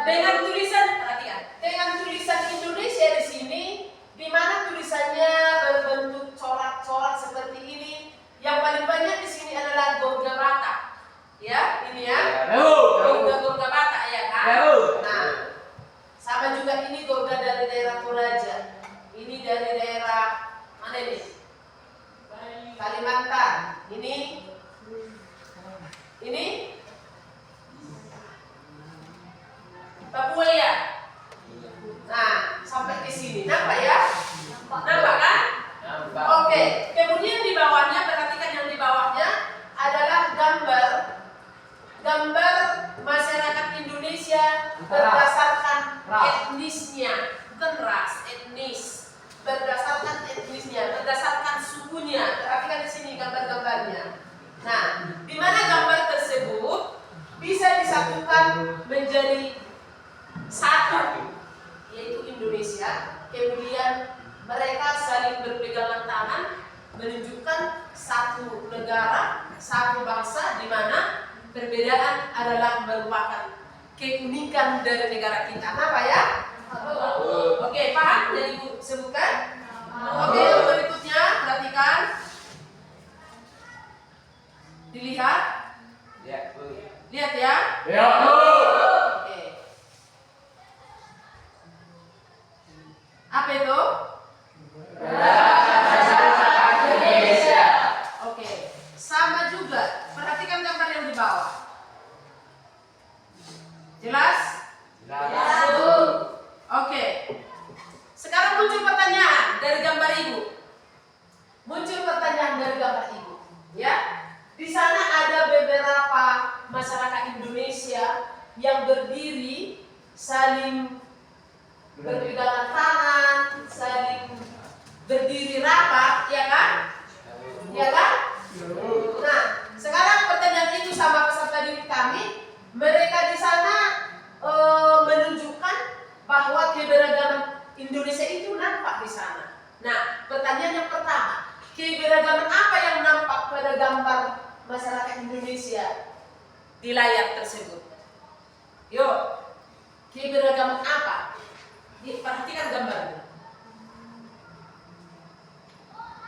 dengan tulisan, perhatikan, dengan tulisan Indonesia di sini, di mana tulisannya berbentuk corak-corak seperti ini. Yang paling banyak di sini adalah Gorga Batak, ya, ini ya, Gorga Batak, ya kan? Nah, sama juga ini Gorga dari daerah Toraja, ini dari daerah mana ini? Kalimantan, ini Papua ya. Nah, sampai di sini, nampak ya? Nampak kan? Oke, kemudian di bawahnya, perhatikan yang di bawahnya adalah gambar masyarakat Indonesia berdasarkan etnisnya, bukan ras, etnis. Berdasarkan etnisnya, berdasarkan sukunya. Perhatikan di sini gambar-gambarnya. Nah, di mana gambar tersebut bisa disatukan menjadi satu, yaitu Indonesia. Kemudian mereka saling berpegangan tangan menunjukkan satu negara, satu bangsa, di mana perbedaan adalah merupakan keunikan dari negara kita. Apa ya? Oke, paham? Jadi Ibu sebutkan. Oke, yang berikutnya perhatikan. Dilihat. Lihat ya. Oke. Apa itu? Indonesia. Oke, sama juga. Perhatikan bawah. Jelas? Jelas. Oke. Sekarang muncul pertanyaan dari gambar ibu. Muncul pertanyaan dari gambar ibu, ya. Di sana ada beberapa masyarakat Indonesia yang berdiri saling berpegangan tangan, saling berdiri rapat, ya kan? Ya kan? Nah, sekarang pertanyaan itu sama peserta didik kami. Mereka di sana menunjukkan bahwa keberagaman Indonesia itu nampak di sana. Nah, pertanyaan yang pertama, keberagaman apa yang nampak pada gambar masyarakat Indonesia di layar tersebut? Yuk, keberagaman apa? Perhatikan gambarnya.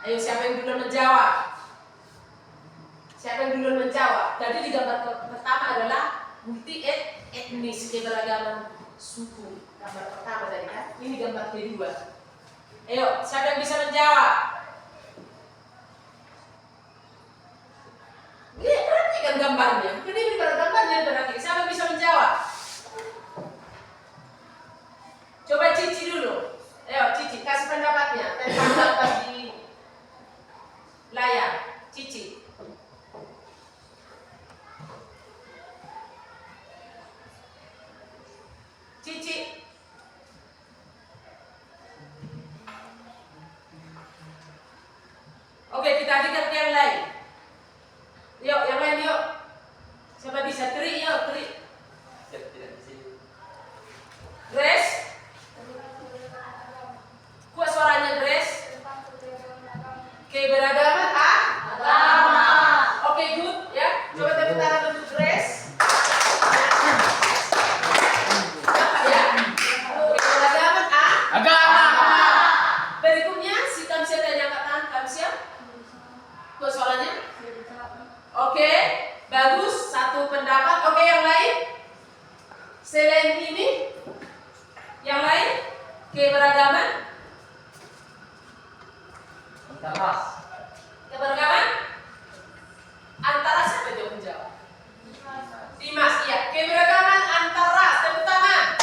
Ayo, siapa yang duluan menjawab? Siapa yang duluan menjawab? Tadi di gambar pertama adalah multi etnis, keberagaman suku. Gambar pertama tadi kan? Ini gambar kedua. Ayo, siapa yang bisa menjawab? Ini perhatikan gambarnya. Mungkin ini pada gambarnya perhatikan. Siapa yang bisa menjawab? Coba Cici dulu. Ayo, Cici kasih pendapatnya tentang gambar di layar. Cici. Cici. Oke, kita alihkan ke yang lain. Yuk, yang lain yuk. Siapa bisa? Tri, yuk, Tri. Grace. Kuat suaranya, Grace. Keberagaman agama. Oke, good ya. Coba tepuk tangan untuk Grace. Apa ya? Keberagaman agama. Berikutnya si Kamsia tanya angkat tangan. Kamsia. Kuat suaranya. Oke, bagus. Satu pendapat. Oke, yang lain. Selain ini, yang lain keberagaman. Keberagaman antara siapa yang menjawab? Dimas, iya. Keberagaman antara, tepuk tangan.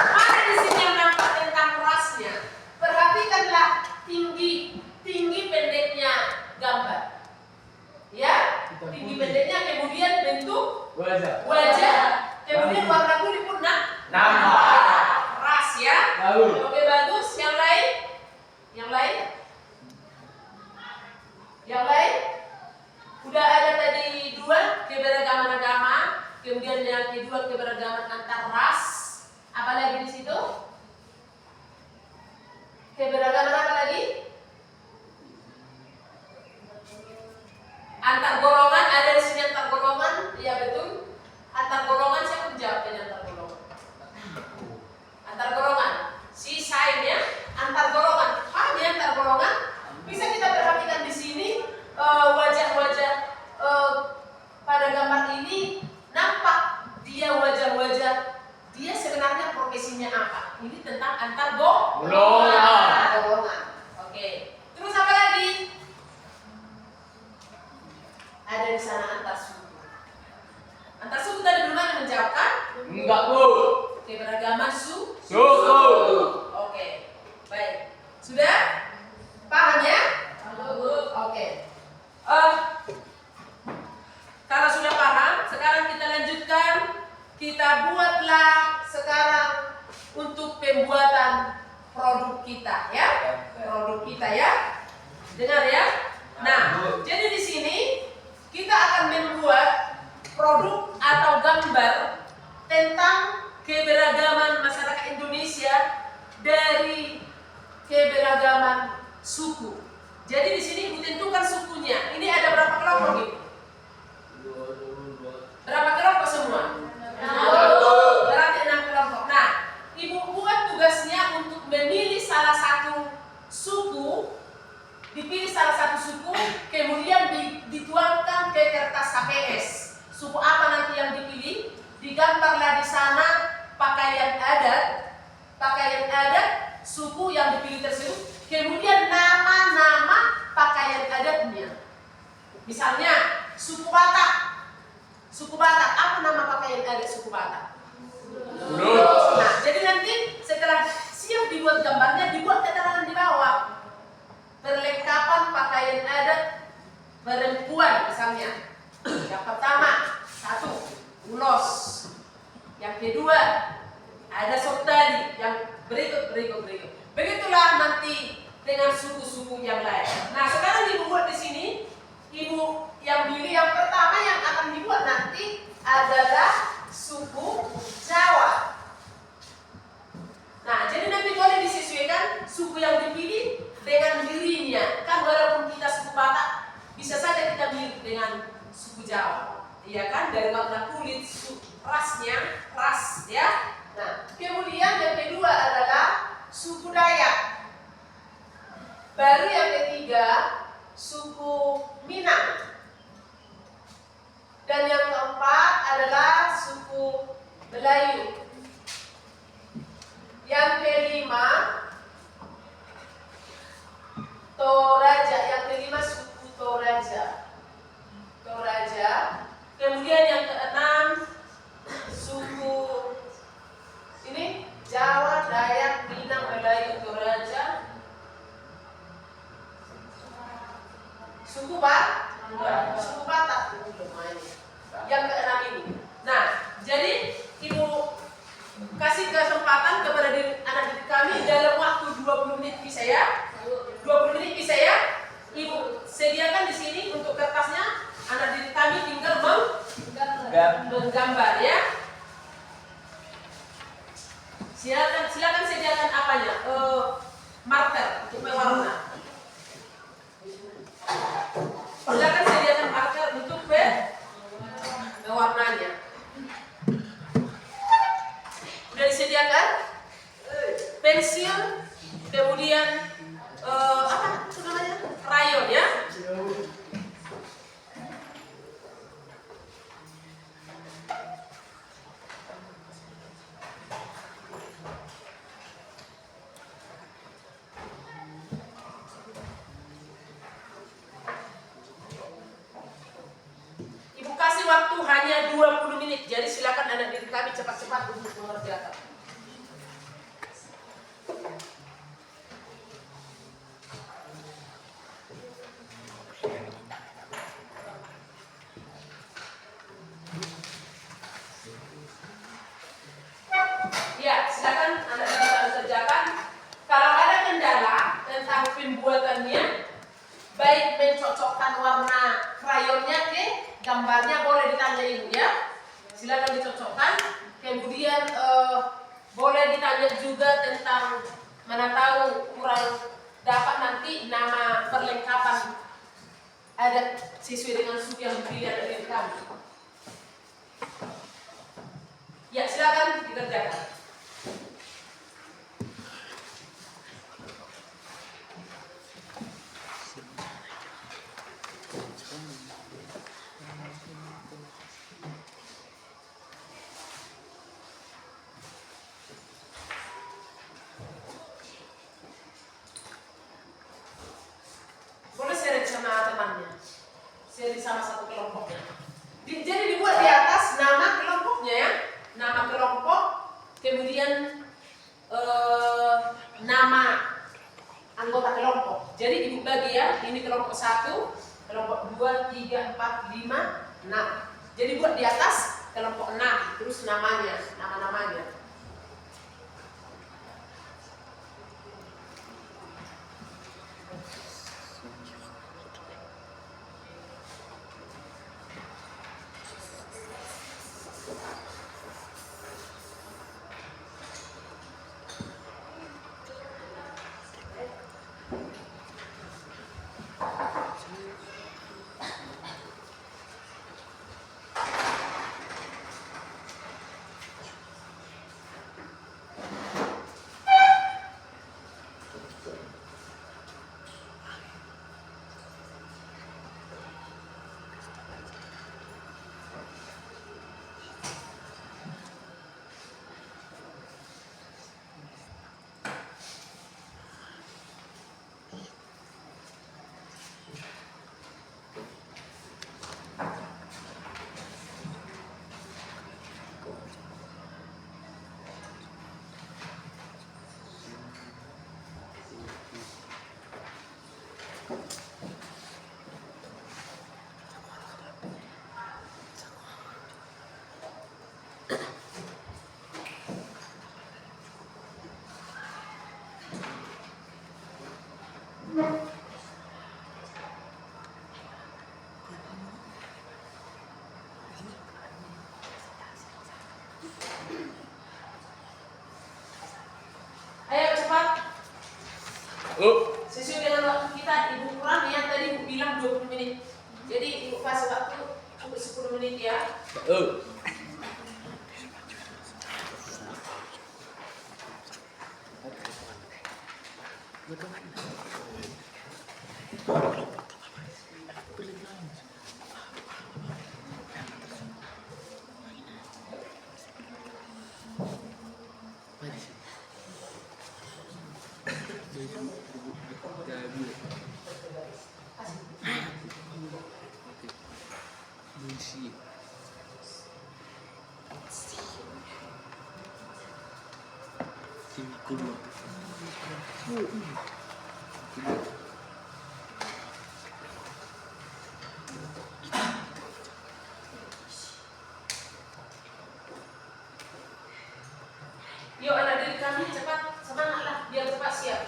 Mana di sini yang nampak tentang rasnya? Perhatikanlah tinggi pendeknya gambar. Ya, tinggi pendeknya, kemudian bentuk wajah. Kemudian warna kulit pun nampak. Ras ya. Oke, bagus. Yang lain? Yang lain? Yang lain? Udah ada tadi dua, keberagaman agama. Kemudian yang kedua, keberagaman antar ras. Apa lagi di situ? Keberagaman apa lagi? Antar golongan. Ada di sini antar golongan. Iya betul. Antar golongan, siapa menjawab ini antar golongan? Antar golongan. Si sign ya. Antar golongan. Paham ya antar golongan? Bisa kita perhatikan di sini wajah-wajah pada gambar ini nampak dia wajah-wajah dia sebenarnya profesinya apa? Ini tentang antar golongan. Oke. Terus apa lagi? Ada di sana antar suku. Antar suku tadi belum ada menjawab kan? Enggak, Bu. Keberagaman suku. Oke. Baik. Sudah? Paham ya? Oke. Kalau sudah paham, sekarang kita lanjutkan. Kita buatlah sekarang untuk pembuatan produk kita ya. Produk kita ya. Dengar ya? Nah, jadi di sini kita akan membuat produk atau gambar tentang keberagaman masyarakat Indonesia dari keberagaman suku. Jadi di sini Ibu tentukan sukunya. Ini ada berapa kelompok Ibu? Berapa kelompok semua? 6. Berarti 6 kelompok. Nah, Ibu buat tugasnya untuk memilih salah satu suku, dipilih salah satu suku, kemudian dituangkan ke kertas HPS. Suku apa nanti yang dipilih? Digambarlah di sana pakaian adat suku yang dipilih tersebut, kemudian nama-nama pakaian adatnya. Misalnya suku Batak. Suku Batak, apa nama pakaian adat suku Batak? Nah, jadi nanti setelah siap dibuat gambarnya, dibuat keterangan di bawah. Perlengkapan pakaian adat perempuan misalnya. Yang pertama, 1, ulos. Yang kedua, ada sotali. Yang berikut. Begitulah nanti dengan suku-suku yang lain. Nah, sekarang ibu buat di sini, ibu yang pilih yang pertama yang akan dibuat nanti adalah suku Jawa. Nah, jadi nanti boleh disesuaikan suku yang dipilih dengan dirinya. Kan walaupun kita suku Batak, bisa saja kita mirip dengan suku Jawa. Iya kan? Dari warna kulit, rasnya, ras ya. Nah, kemudian yang kedua adalah suku Dayak. Baru yang ketiga, suku Minang. Dan yang keempat adalah suku Melayu. Yang kelima, Toraja. Yang kelima suku Toraja. Kemudian yang keenam, suku ini Jawa, Dayak, Minang, Melayu, Toraja. Suku Batak. Yang keenam ini. Nah, jadi ibu kasih kesempatan kepada anak didik kami dalam waktu 20 menit bisa ya. 20 menit bisa ya. Ibu sediakan di sini untuk kertasnya. Anak didik kami tinggal menggambar ya. Silakan sediakan apanya? Marker untuk mewarna. Silakan sediakan marker untuk mewarnanya. Sudah disediakan? Pensil, kemudian apa itu namanya? Krayon ya. Kasih waktu hanya 20 menit. Jadi silakan anak didik kami cepat-cepat untuk mengerjakan. Ya, silakan anak didik kami kerjakan. Kalau ada kendala tentang pembuatannya, baik mencocokkan warna krayonnya ke gambarnya, boleh ditanya ibu ya. Silakan dicocokkan. Kemudian boleh ditanya juga tentang mana tahu kurang dapat nanti nama perlengkapan adat sesuai dengan suku yang dipilih anak didik kami. Ya, silakan dikerjakan. Seri sama satu kelompoknya. Jadi dibuat di atas nama kelompoknya ya, nama kelompok, kemudian nama anggota kelompok. Jadi ibu bagi ya, ini kelompok 1, kelompok 2, 3, 4, 5, 6. Jadi buat di atas kelompok 6, terus namanya, nama-namanya. Sesuai dengan waktu kita, Ibu kurang ya, tadi Ibu bilang 20 menit. Jadi Ibu kasih waktu untuk 10 menit ya. Yuk anak didik kami cepat, semangatlah biar cepat siap.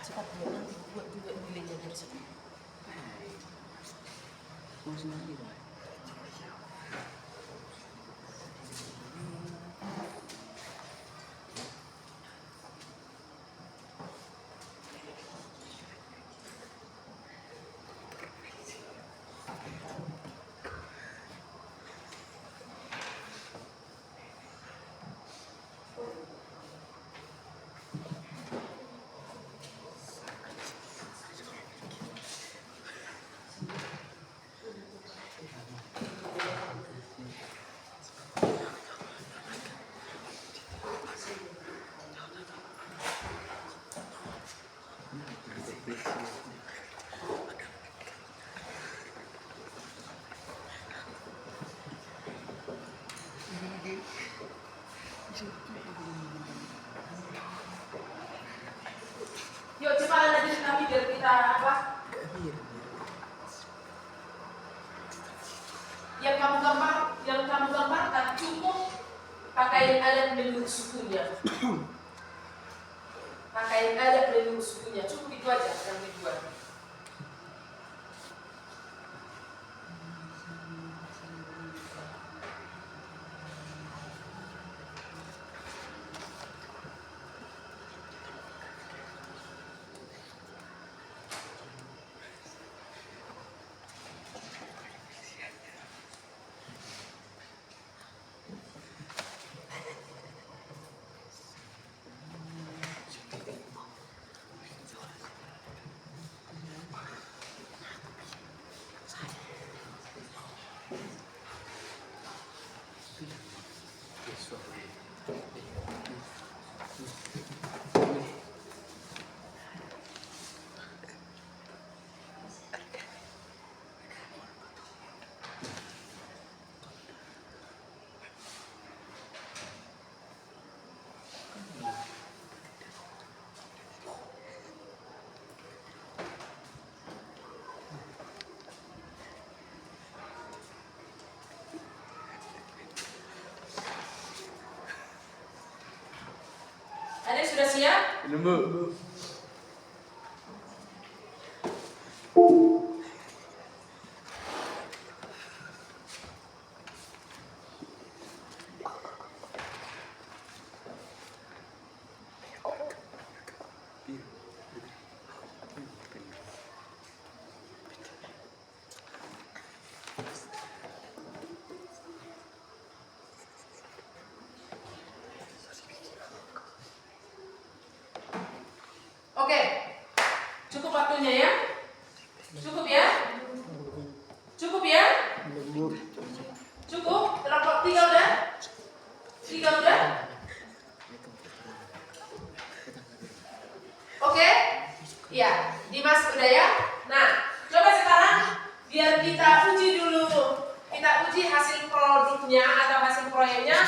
Cepat nanti buat juga nilainya dari situ. Mau sendiri Pak. Yuk cepat anak kami biar kita apa? Yang kamu gambarkan cukup pakaian adat menurut sukunya. Pakaian adat menurut sukunya cukup itu aja yang dibuat. Adik sudah siap? Nunggu. biar kita uji dulu. Kita uji hasil produknya atau hasil proyeknya.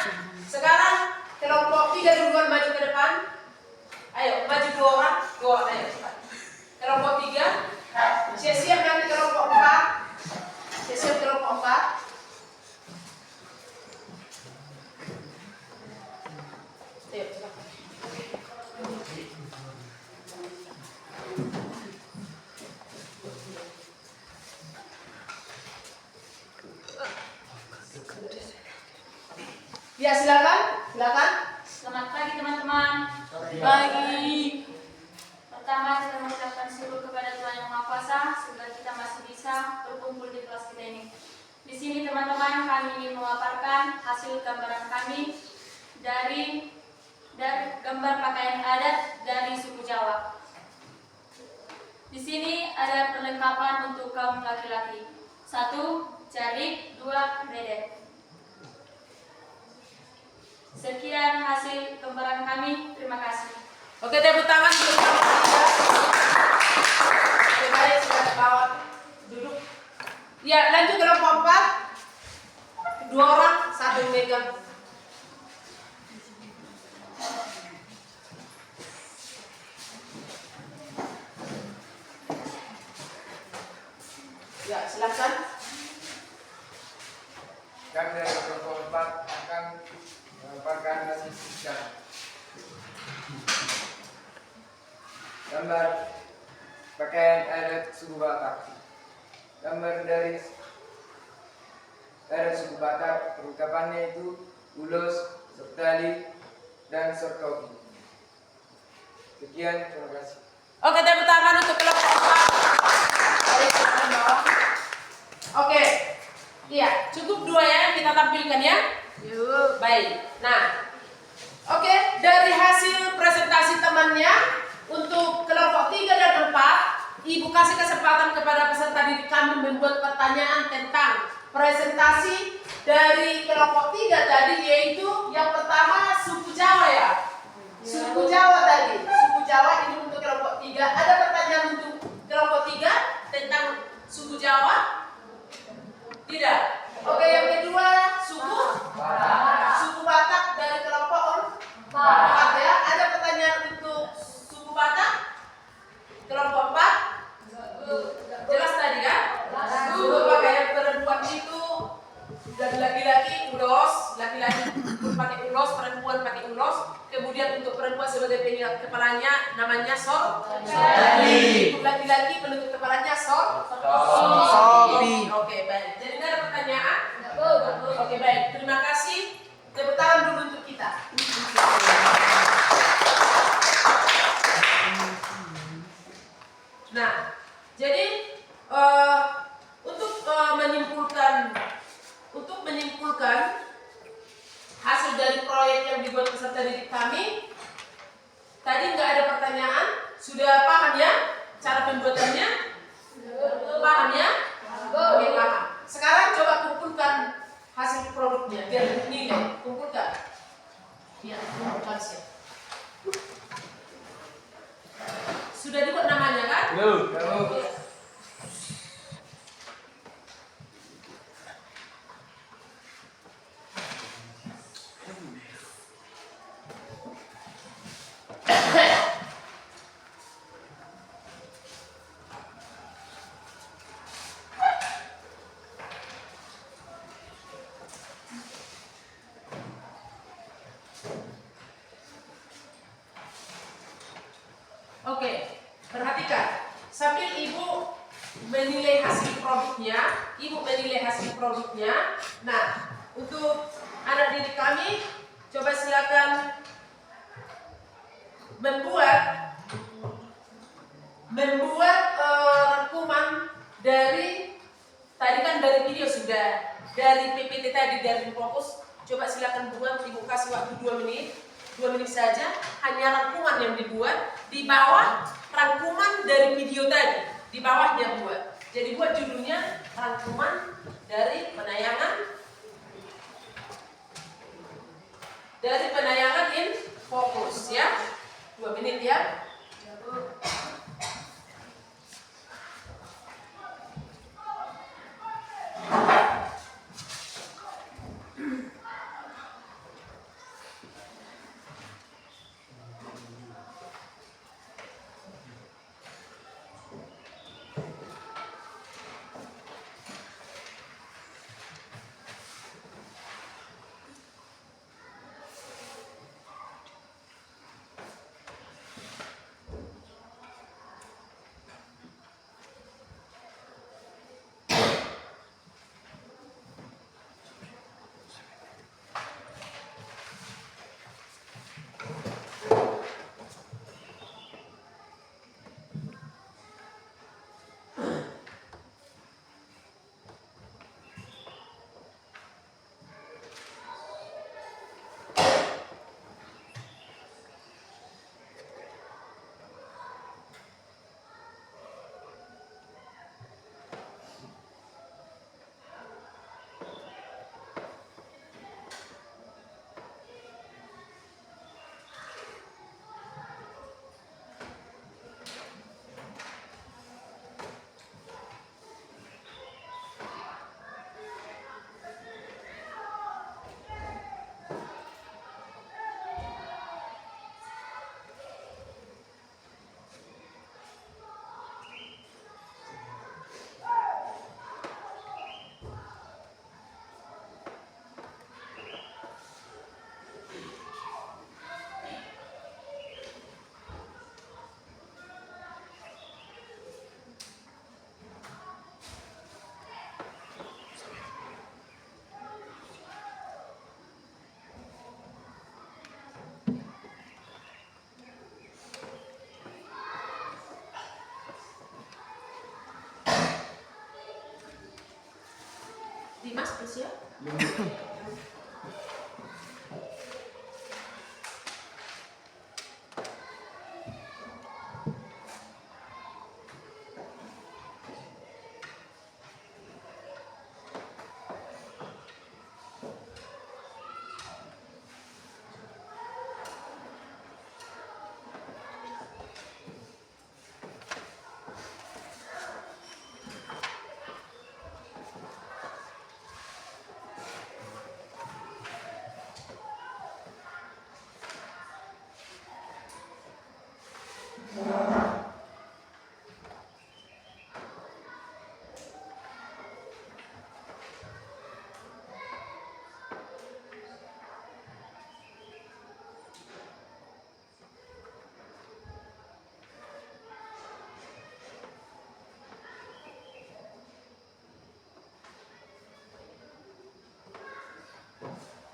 Sekarang kelompok 3 duluan maju ke depan. Ayo, maju 2 orang, ayo cepat. Kelompok 3, siap-siap nanti kelompok 4. Siap-siap kelompok 4. Ayo cepat. Ya, silakan. Selamat pagi teman-teman. Pagi. Pertama kita mengucapkan syukur kepada Tuhan Yang Maha Kuasa sehingga kita masih bisa berkumpul di kelas kita ini. Di sini teman-teman kami ingin memaparkan hasil gambaran kami dari gambar pakaian adat dari suku Jawa. Di sini ada perlengkapan untuk kaum laki-laki. 1 jarik, 2 bedek. Sekian hasil gambaran kami. Terima kasih. Oke, tepuk tangan untuk kelompok 3. Oke, baik, sudah bawa duduk. Ya, lanjut kelompok 4. 2 orang, 1 megang. Ya, silakan. Kami dari kelompok 4 akan memaparkan hasil sejarah. Gambar pakaian adat suku Batak. Gambar dari adat suku Batak, perlengkapannya itu ulos, sertali, dan sertoki. Sekian, terima kasih. Oke, tepuk tangan untuk kelompok 4. Dari sebelah bawah. Oke. Iya, cukup 2 ya kita tampilkan ya. Yuk, baik. Nah, oke, dari hasil presentasi temannya untuk kelompok 3 dan 4, Ibu kasih kesempatan kepada peserta didik kami membuat pertanyaan tentang presentasi dari kelompok 3 tadi, yaitu yang pertama suku Jawa ya. Suku Jawa tadi, suku Jawa ini untuk kelompok 3. Ada pertanyaan untuk kelompok 3 tentang suku Jawa? Tidak. Oke, yang kedua suku Batak. Suku Batak dari kelompok 4 ya. Ada pertanyaan untuk suku Batak? Kelompok 4? Jelas tadi kan? Suku pakaian perempuan itu dari laki-laki ulos, laki-laki pakai ulos, perempuan pakai ulos. Kemudian untuk perempuan sebagai penutup kepalanya namanya sorbi. Untuk laki-laki penutup kepalanya sorbi. Oke, baik. Jadi ada pertanyaan? Oke, baik. Terima kasih. Tepuk tangan dulu untuk kita. Nah, jadi untuk menyimpulkan hasil dari proyek yang dibuat peserta didik kami, tadi nggak ada pertanyaan, sudah paham ya cara pembuatannya? Paham ya? Oke, paham. Sekarang coba kumpulkan hasil produknya biar nilai. Kumpulkan. Ya, kumpulkan sih. Sudah dibuat namanya kan? Yes. Oke, perhatikan. Sambil Ibu menilai hasil produknya, Nah, untuk anak didik kami, coba silakan membuat rangkuman dari tadi kan dari video sudah, dari PPT tadi dari fokus. Coba silakan buat, Ibu kasih waktu 2 menit. 2 menit saja, hanya rangkuman yang dibuat di bawah rangkuman dari video tadi, di bawahnya buat. Jadi buat judulnya rangkuman dari penayangan in fokus ya. 2 menit ya. Dimas bersiap.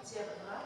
Siap, Pak.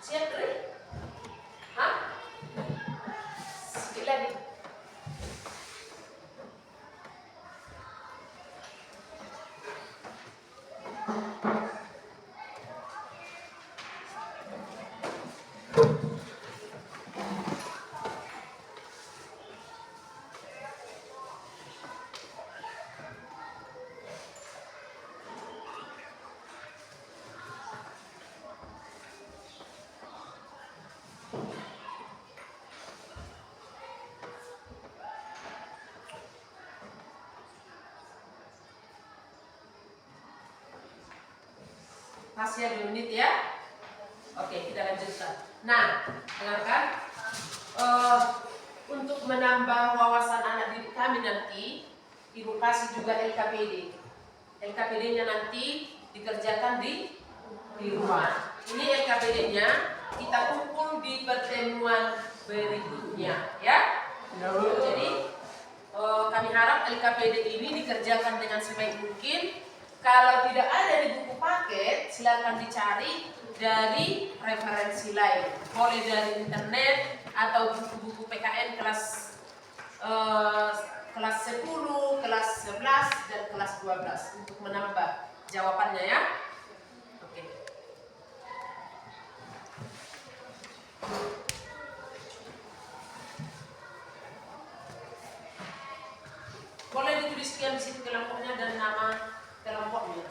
Siap, Tri? Hah? Sedikit lagi. Masih ada 2 menit ya. Oke, kita lanjutkan. Nah, dengarkan. Untuk menambah wawasan anak didik kami nanti, Ibu kasih juga LKPD. LKPD-nya nanti dikerjakan di rumah. Ini LKPD-nya kita kumpul di pertemuan berikutnya, ya. Jadi kami harap LKPD ini dikerjakan dengan sebaik mungkin. Kalau tidak ada di buku paket, silakan dicari dari referensi lain. Boleh dari internet atau buku-buku PKN kelas 10, kelas 11, dan kelas 12 untuk menambah jawabannya ya. Oke. Boleh dituliskan di situ kelompoknya dan nama kelompoknya.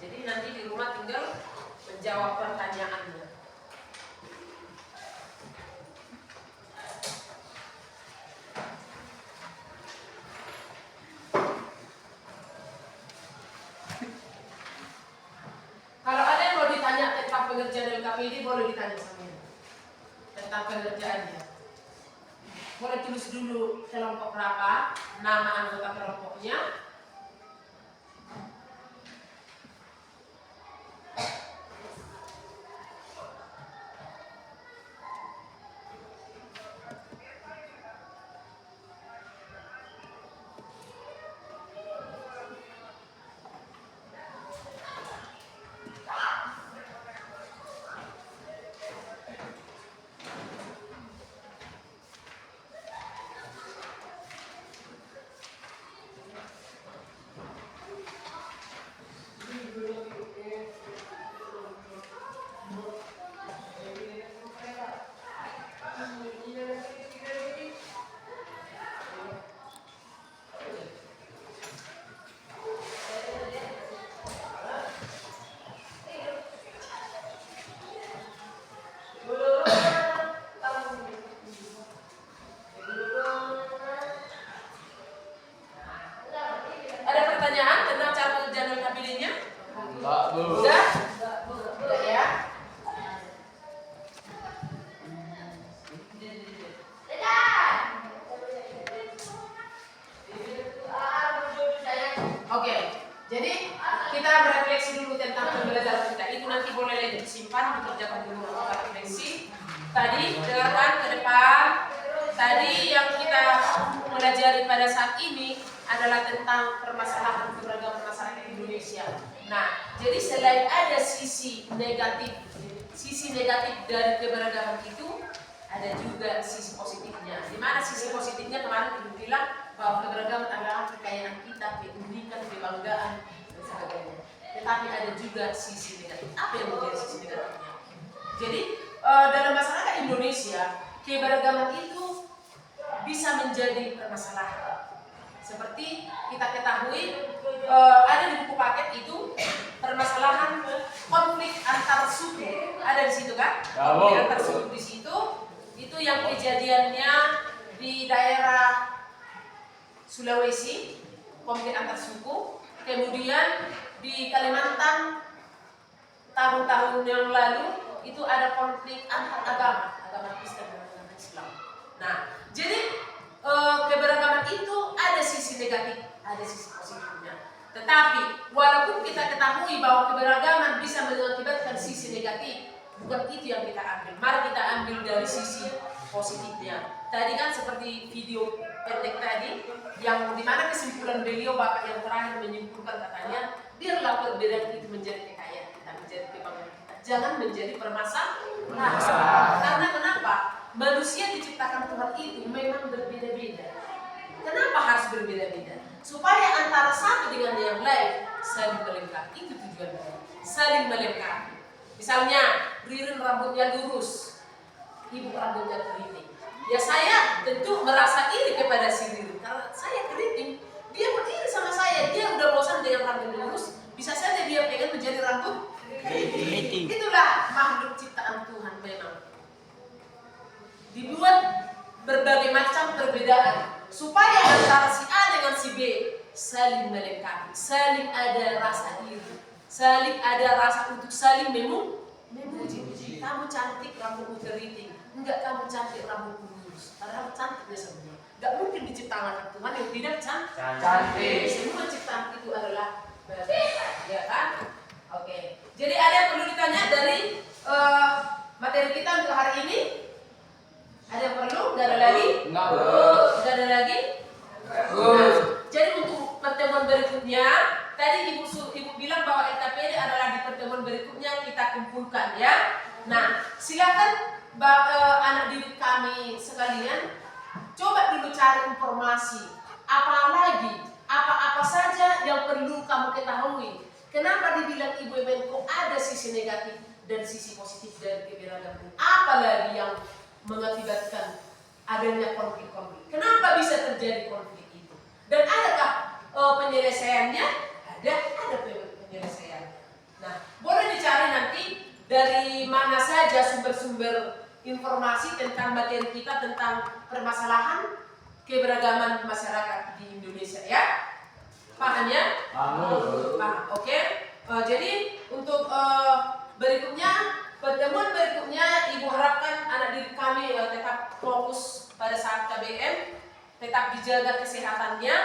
Jadi nanti di rumah tinggal menjawab pertanyaannya. Kalau ada yang mau ditanya tentang pengerjaan LKPD, boleh ditanya sama ini. Tentang pengerjaannya. Boleh tulis dulu kelompok berapa, nama anggota kelompoknya. Jadi kita berefleksi dulu tentang pembelajaran kita. Itu nanti boleh disimpan, dikerjakan dulu refleksi. Tadi dengarkan ke depan. Tadi yang kita pelajari pada saat ini adalah tentang permasalahan keberagaman masyarakat Indonesia. Nah, jadi selain ada sisi negatif dari keberagaman itu, ada juga sisi positifnya. Di mana sisi positifnya kemarin Ibu bilang bahwa keberagaman adalah kekayaan kita, keunikan, kebanggaan dan sebagainya. Tetapi ada juga sisi negatif. Apa yang menjadi sisi negatifnya? Jadi dalam masyarakat Indonesia, keberagaman itu bisa menjadi permasalahan. Seperti kita ketahui ada di buku paket itu permasalahan konflik antar suku, ada di situ kan? Konflik antar suku di situ itu yang kejadiannya di daerah Sulawesi, konflik antar suku. Kemudian di Kalimantan tahun-tahun yang lalu itu ada konflik antar agama Kristen dan agama Islam. Nah, jadi keberagaman itu ada sisi negatif, ada sisi positifnya. Tetapi walaupun kita ketahui bahwa keberagaman bisa mengakibatkan sisi negatif, bukan itu yang kita ambil. Mari kita ambil dari sisi positifnya. Tadi kan seperti video pendek tadi, yang dimana kesimpulan beliau Bapak yang terakhir menyimpulkan katanya, biarlah perbedaan itu menjadi kekayaan kita, menjadi kebanggaan kita. Jangan menjadi permasalahan. Karena kenapa? Manusia diciptakan Tuhan itu memang berbeda-beda. Kenapa harus berbeda-beda? Supaya antara satu dengan yang lain saling melengkapi. Itu tujuannya. Saling melengkapi. Misalnya, Ririn rambutnya lurus, Ibu rambutnya keriting. Ya saya tentu merasa iri kepada si Ririn. Karena saya keriting, dia pun iri sama saya. Dia udah bosan dengan rambut lurus, bisa saja dia pengen menjadi rambut keriting. Itulah makhluk ciptaan Tuhan memang. Dibuat berbagai macam perbedaan supaya antara si A dengan si B saling melengkapi, saling ada rasa iri, saling ada rasa untuk saling memuji. Kamu cantik rambutmu keriting, enggak kamu cantik rambutmu lurus. Padahal cantiknya sebenarnya. Enggak mungkin diciptakan Tuhan yang tidak cantik. Semua ciptaan itu adalah berbeda, ya kan? Oke. Jadi ada yang perlu ditanya dari materi kita untuk hari ini? Ada yang perlu? Gak ada lagi? Gak ada lagi? Nah, jadi untuk pertemuan berikutnya, tadi Ibu bilang bahwa LKPD adalah di pertemuan berikutnya kita kumpulkan ya. Nah, silakan anak didik kami sekalian, coba dulu cari informasi. Apalagi, apa-apa saja yang perlu kamu ketahui. Kenapa dibilang Ibu Menko ada sisi negatif dan sisi positif dari keberagaman? Apalagi yang mengakibatkan adanya konflik-konflik. Kenapa bisa terjadi konflik itu? Dan adakah penyelesaiannya? Ada penyelesaian. Nah, boleh dicari nanti dari mana saja sumber-sumber informasi tentang materi kita tentang permasalahan keberagaman masyarakat di Indonesia ya. Paham ya? Paham. Oke. Jadi untuk berikutnya, pertemuan berikutnya Ibu harapkan anak didik kami tetap fokus pada saat KBM, tetap dijaga kesehatannya,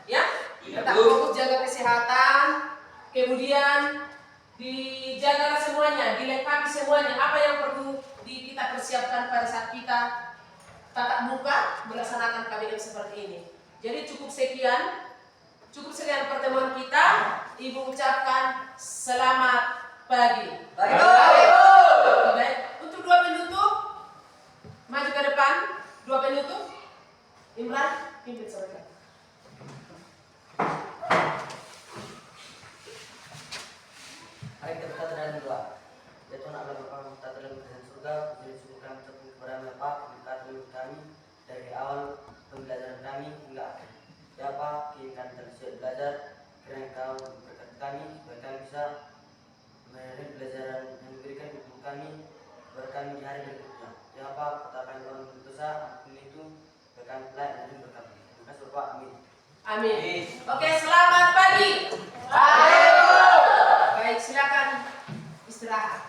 ya, tetap fokus jaga kesehatan, kemudian dijaga semuanya, dilengkapi semuanya. Apa yang perlu kita persiapkan pada saat kita tatap muka melaksanakan KBM seperti ini. Jadi cukup sekian pertemuan kita. Ibu ucapkan selamat pagi. Baik. Untuk dua penutup, maju ke depan. Dua penutup, Imran, pimpin saudara. Mari kita berkata dalam doa. Ya Tuhan Allah Bapa kami kita dalam kerajaan surga, beri syukur kami terpuji kepada Bapa, berkati kami dari awal pembelajaran kami hingga akhir. Ya Pak, kami terus belajar, kiranya Kau berkati kami supaya kami bisa menerima pelajaran yang diberikan untuk kami berkami di hari berikutnya. Ya Pak, katakan Tuhan berdosa, ampun itu berkami pelai dan berkati. Terima kasih Bapak, amin. Amin. Oke, selamat pagi. Baik, silakan istirahat.